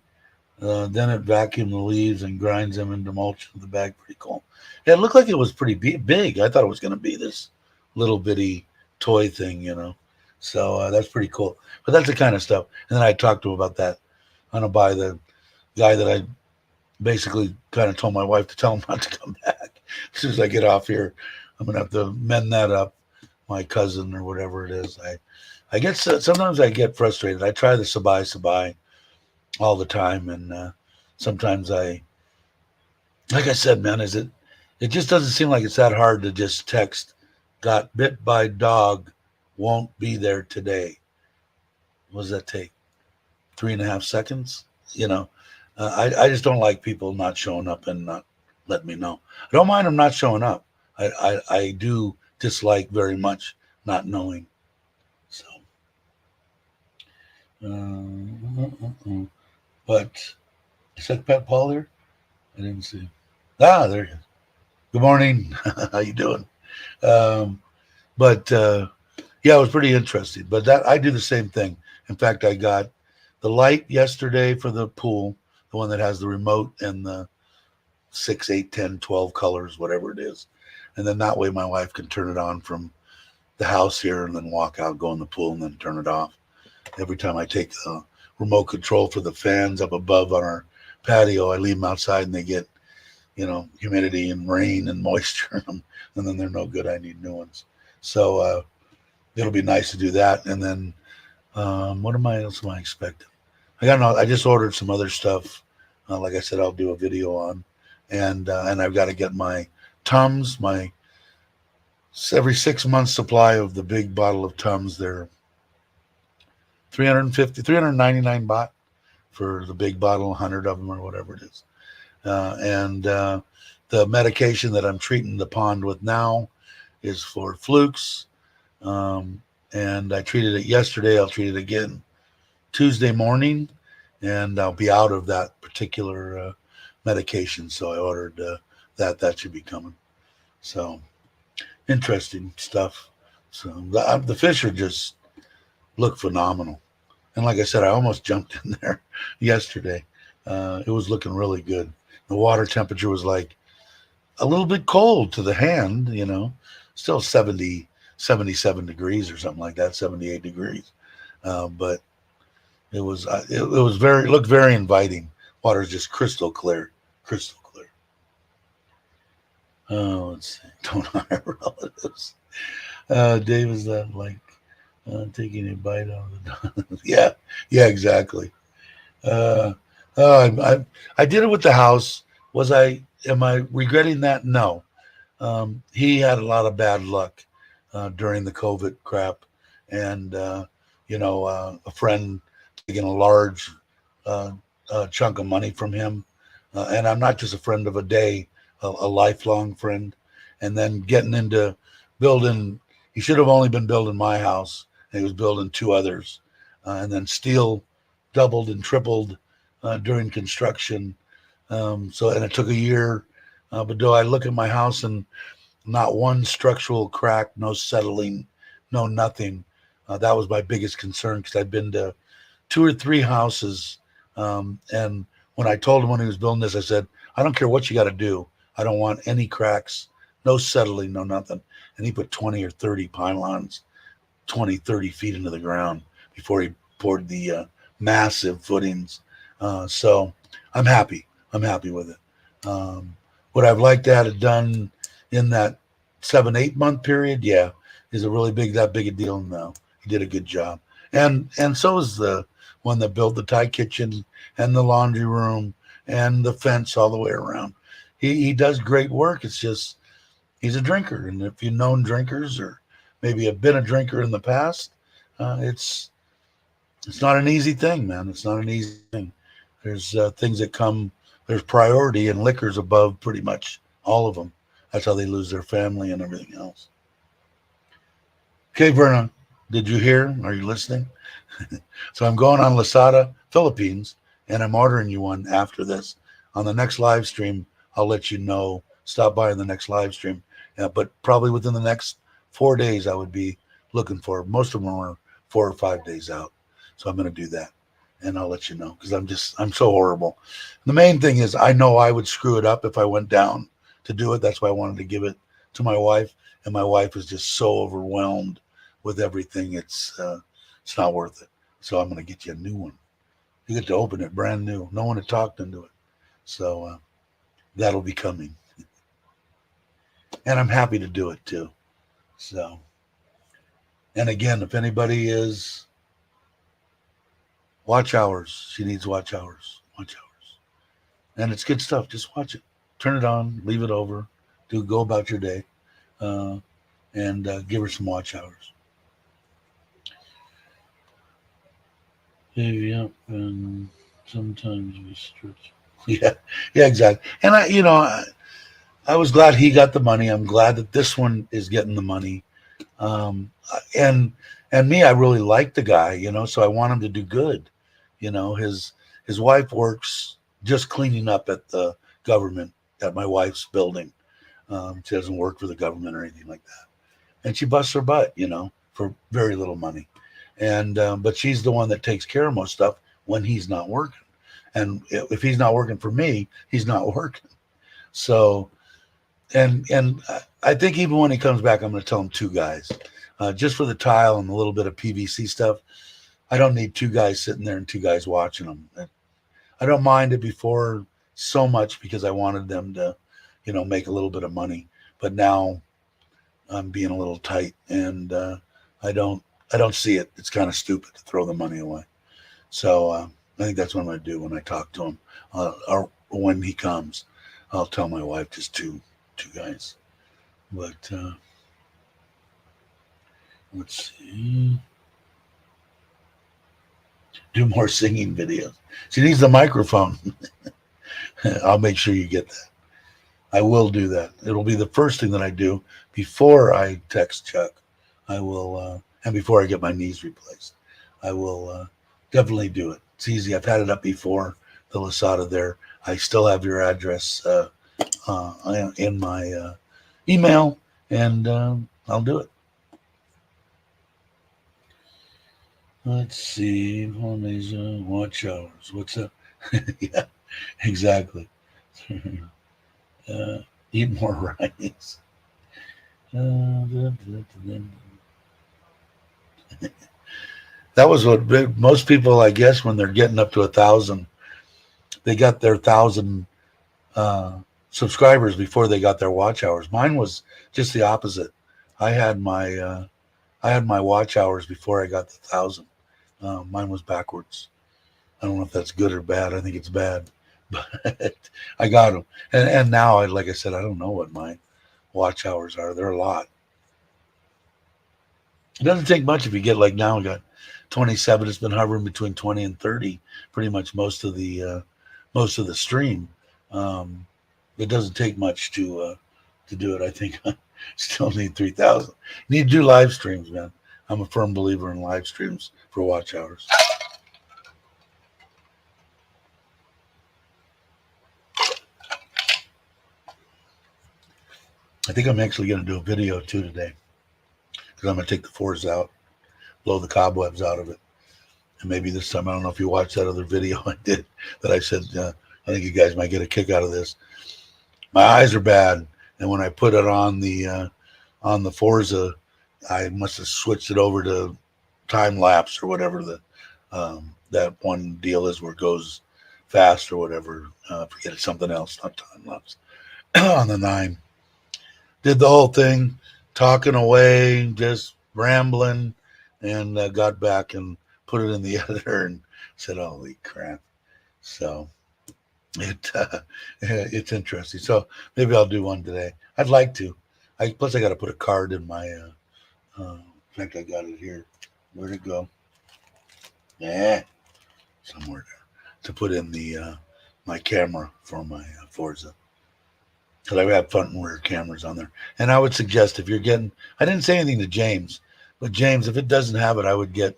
Then it vacuumed the leaves and grinds them into mulch in the bag. Pretty cool. Yeah, it looked like it was pretty big. I thought it was going to be this little bitty toy thing, So that's pretty cool. But that's the kind of stuff. And then I talked to him about that. I'm going to buy the guy that I basically kind of told my wife to tell him not to come back. As soon as I get off here, I'm going to have to mend that up. My cousin or whatever it is. I get sometimes I get frustrated. I try the sabai all the time, and sometimes like I said, man, it just doesn't seem like it's that hard to just text, got bit by dog, won't be there today. What does that take? 3.5 seconds? I just don't like people not showing up and not letting me know. I don't mind them not showing up. I do dislike very much not knowing. So, but is that Pat Paul here? I didn't see. There he is. Good morning. How you doing? But yeah, it was pretty interesting. But that I do the same thing. In fact, I got the light yesterday for the pool, the one that has the remote and the 6, 8, 10, 12 colors, whatever it is. And then that way my wife can turn it on from the house here and then walk out, go in the pool, and then turn it off. Every time I take the remote control for the fans up above on our patio, I leave them outside and they get, humidity and rain and moisture in them, and then they're no good. I need new ones. So it'll be nice to do that. And then what else am I expecting? I just ordered some other stuff. Like I said, I'll do a video on, and I've got to get my Tums, my every 6 months supply of the big bottle of Tums. They're 399 baht for the big bottle, 100 of them or whatever it is. And the medication that I'm treating the pond with now is for flukes. And I treated it yesterday. I'll treat it again Tuesday morning, and I'll be out of that particular medication. So I ordered that. That should be coming. So interesting stuff. So the fish are just look phenomenal. And like I said, I almost jumped in there yesterday. It was looking really good. The water temperature was like a little bit cold to the hand, still 70, 77 degrees or something like that, 78 degrees. But it was looked very inviting. Water is just crystal clear, crystal clear. Oh, let's see. Don't hire relatives. Dave, is that like taking a bite out of the dog? Yeah, exactly. Uh, I did it with the house. Am I regretting that? No. He had a lot of bad luck during the COVID crap, and a friend taking a large chunk of money from him, and I'm not just a friend of a day, a lifelong friend, and then getting into building. He should have only been building my house, and he was building two others, and then steel doubled and tripled during construction. And it took a year. But do I look at my house and not one structural crack, no settling, no nothing. That was my biggest concern because I'd been to two or three houses. And when I told him when he was building this, I said, I don't care what you got to do. I don't want any cracks, no settling, no nothing. And he put 20 or 30 pylons, 20, 30 feet into the ground before he poured the massive footings. So I'm happy. I'm happy with it. Would I've liked to have it done in that 7-8 month period? Yeah. Is it really that big a deal? No. He did a good job. And so is the one that built the Thai kitchen and the laundry room and the fence all the way around. He does great work. It's just he's a drinker. And if you've known drinkers or maybe have been a drinker in the past, it's not an easy thing, man. It's not an easy thing. There's things that come, there's priority, and liquor's above pretty much all of them. That's how they lose their family and everything else. Okay, Vernon, did you hear? Are you listening? So I'm going on Lasada, Philippines, and I'm ordering you one after this. On the next live stream, I'll let you know. Stop by in the next live stream. But probably within the next 4 days, I would be looking for. Most of them are 4 or 5 days out. So I'm going to do that. And I'll let you know because I'm so horrible. The main thing is I know I would screw it up if I went down to do it. That's why I wanted to give it to my wife. And my wife is just so overwhelmed with everything. It's not worth it. So I'm going to get you a new one. You get to open it brand new. No one had talked into it. So that'll be coming. And I'm happy to do it too. So, and again, if anybody is watch hours, she needs watch hours. Watch hours. And it's good stuff. Just watch it. Turn it on, leave it over, go about your day, and give her some watch hours. Heavy up, and sometimes we stretch. Yeah, exactly. And I was glad he got the money. I'm glad that this one is getting the money. And me, I really like the guy, so I want him to do good. His wife works just cleaning up at the government at my wife's building. She doesn't work for the government or anything like that. And she busts her butt, for very little money. And but she's the one that takes care of most stuff when he's not working. And if he's not working for me, he's not working. So, and I think even when he comes back, I'm going to tell him 2 guys, just for the tile and a little bit of PVC stuff. I don't need 2 guys sitting there and 2 guys watching them. I don't mind it before so much because I wanted them to, make a little bit of money. But now I'm being a little tight, and I don't see it. It's kind of stupid to throw the money away. So I think that's what I'm going to do when I talk to him, or when he comes. I'll tell my wife just two guys. But let's see. Do more singing videos. She needs the microphone. I'll make sure you get that. I will do that. It'll be the first thing that I do before I text Chuck. I will, and before I get my knees replaced, I will definitely do it. It's easy. I've had it up before, the Lasada there. I still have your address in my email, and I'll do it. Let's see. Polynesia, watch hours. What's up? Yeah, exactly. Eat more rice. That was what most people, I guess, when they're getting up to 1,000, they got their 1,000 uh, subscribers before they got their watch hours. Mine was just the opposite. I had my I had my watch hours before I got the 1,000. Mine was backwards. I don't know if that's good or bad. I think it's bad, but I got them. And now, like I said, I don't know what my watch hours are. They're a lot. It doesn't take much if you get like now. I got 27. It's been hovering between 20 and 30, pretty much most of the stream. Um, it doesn't take much to do it. I think I still need 3,000. Need to do live streams, man. I'm a firm believer in live streams for watch hours. I think I'm actually going to do a video too today because I'm going to take the fours out, blow the cobwebs out of it. And maybe this time, I don't know if you watched that other video I did that I said, I think you guys might get a kick out of this. My eyes are bad. And when I put it on the Forza, I must have switched it over to time lapse or whatever that one deal is where it goes fast or whatever. Forget it's something else, not time lapse. On the 9. Did the whole thing, talking away, just rambling, and got back and put it in the editor and said, "Holy crap!" So it's interesting. So maybe I'll do one today. I'd like to. Plus I got to put a card in my. In fact, I got it here. Where'd it go? Yeah, somewhere there to put in the my camera for my Forza. Because I have front and rear cameras on there. And I would suggest if you're getting, I didn't say anything to James, but James, if it doesn't have it, I would get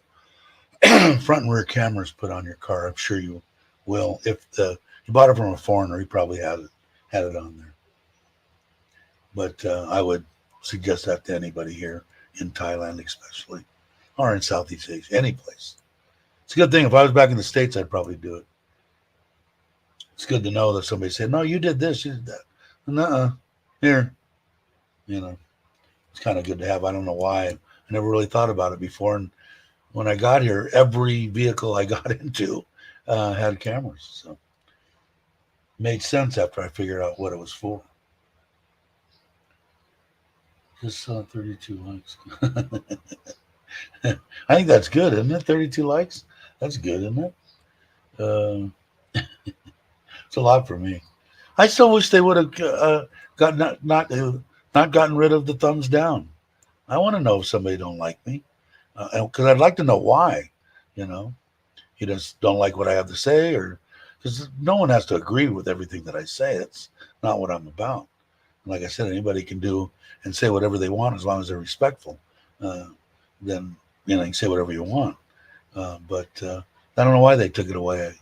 front and rear cameras put on your car. I'm sure you will. If you bought it from a foreigner, he probably had it on there. But I would suggest that to anybody here in Thailand, especially, or in Southeast Asia, any place. It's a good thing. If I was back in the States, I'd probably do it. It's good to know that somebody said, "No, you did this, you did that." Nuh-uh. Here, you know. It's kind of good to have. I don't know why. I never really thought about it before. And when I got here, every vehicle I got into had cameras. So it made sense after I figured out what it was for. Just saw 32 likes. I think that's good, isn't it? 32 likes? That's good, isn't it? It's a lot for me. I still wish they would have got not gotten rid of the thumbs down. I want to know if somebody don't like me, because I'd like to know why. You know, you just don't like what I have to say, or because no one has to agree with everything that I say. That's not what I'm about. Like I said, anybody can do and say whatever they want as long as they're respectful. Uh, then you can say whatever you want. But I don't know why they took it away. It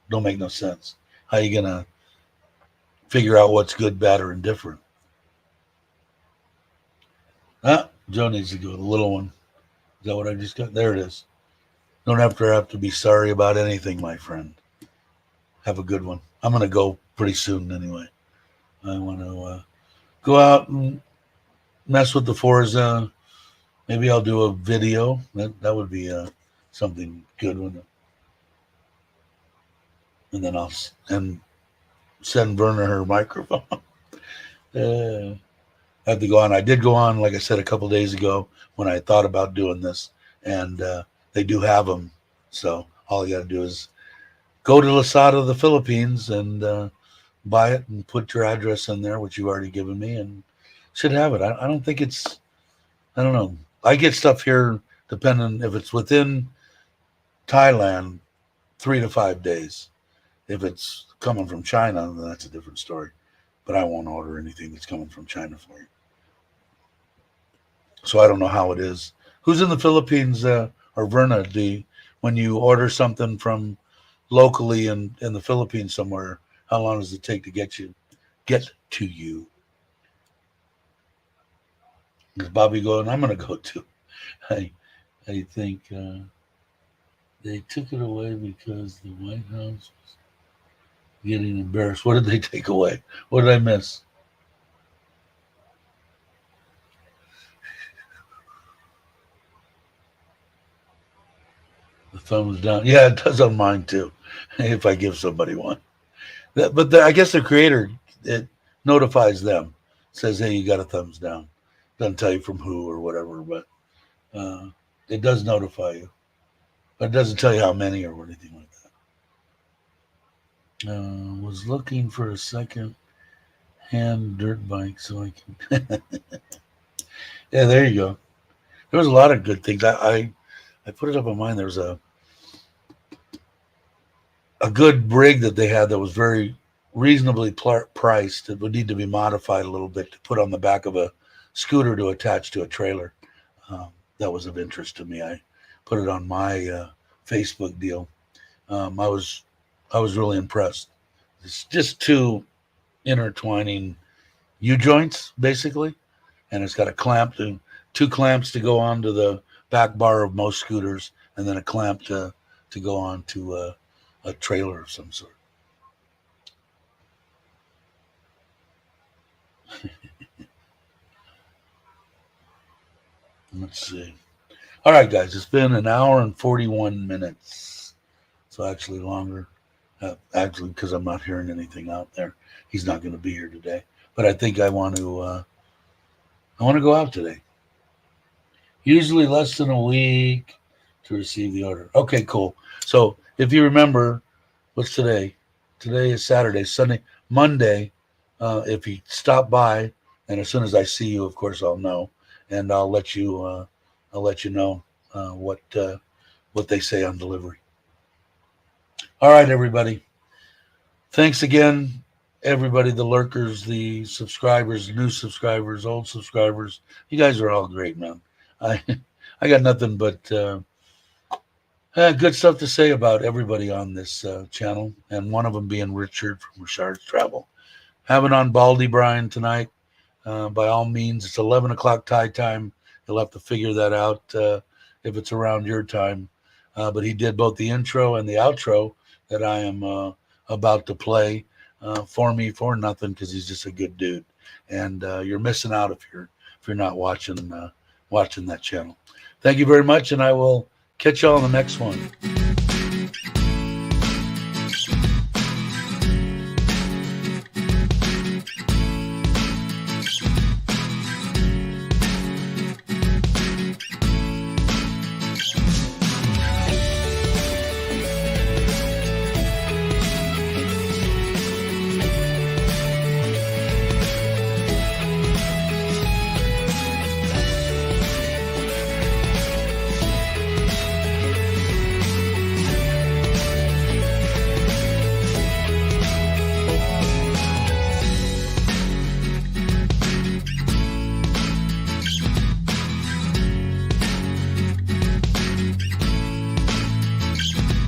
don't make no sense. How are you gonna figure out what's good, bad, or indifferent? Joe needs to go. The little one. Is that what I just got? There it is. Don't have to be sorry about anything, my friend. Have a good one. I'm gonna go pretty soon anyway. I want to go out and mess with the Forza. Maybe I'll do a video. That would be something good, wouldn't it? And then and send Verna her microphone. I have to go on. I did go on, like I said, a couple days ago when I thought about doing this, and they do have them. So all you got to do is go to Lasada, the Philippines, and buy it and put your address in there, which you've already given me, and should have it. I don't think it's. I don't know. I get stuff here depending if it's within Thailand, 3 to 5 days. If it's coming from China, then that's a different story. But I won't order anything that's coming from China for you. So I don't know how it is. Who's in the Philippines or Verna? When you order something from locally in the Philippines somewhere, how long does it take to get to you? Is Bobby going? I'm going to go too. I think. They took it away because the White House was getting embarrassed. What did they take away? What did I miss? The thumbs down. Yeah, it does on mine too. If I give somebody one, I guess the creator, it notifies them, says, "Hey, you got a thumbs down." Doesn't tell you from who or whatever, but it does notify you. But it doesn't tell you how many or anything like that. Was looking for a second hand dirt bike so I can. Yeah, there you go. There was a lot of good things. I put it up on mine. There was a good rig that they had that was very reasonably priced. It would need to be modified a little bit to put on the back of a scooter to attach to a trailer. That was of interest to me. I put it on my Facebook deal. I was really impressed. It's just two intertwining U joints basically, and it's got a clamp to two clamps to go onto the back bar of most scooters, and then a clamp to go on to a trailer of some sort. Let's see. All right, guys, it's been an hour and 41 minutes. So actually longer. Actually, because I'm not hearing anything out there. He's not going to be here today. But I think I want to go out today. Usually less than a week to receive the order. Okay, cool. So if you remember, what's today? Today is Saturday, Sunday, Monday. If you stop by, and as soon as I see you, of course, I'll know, and I'll let you know what they say on delivery. All right, everybody. Thanks again, everybody, the lurkers, the subscribers, new subscribers, old subscribers. You guys are all great, man. I got nothing but good stuff to say about everybody on this channel, and one of them being Richard from Richard's Travel. Having on Baldy Brian tonight. By all means, it's 11 o'clock Thai time. You'll have to figure that out if it's around your time. But he did both the intro and the outro that I am about to play for me for nothing, because he's just a good dude. And you're missing out if you're not watching that channel. Thank you very much, and I will catch y'all on the next one.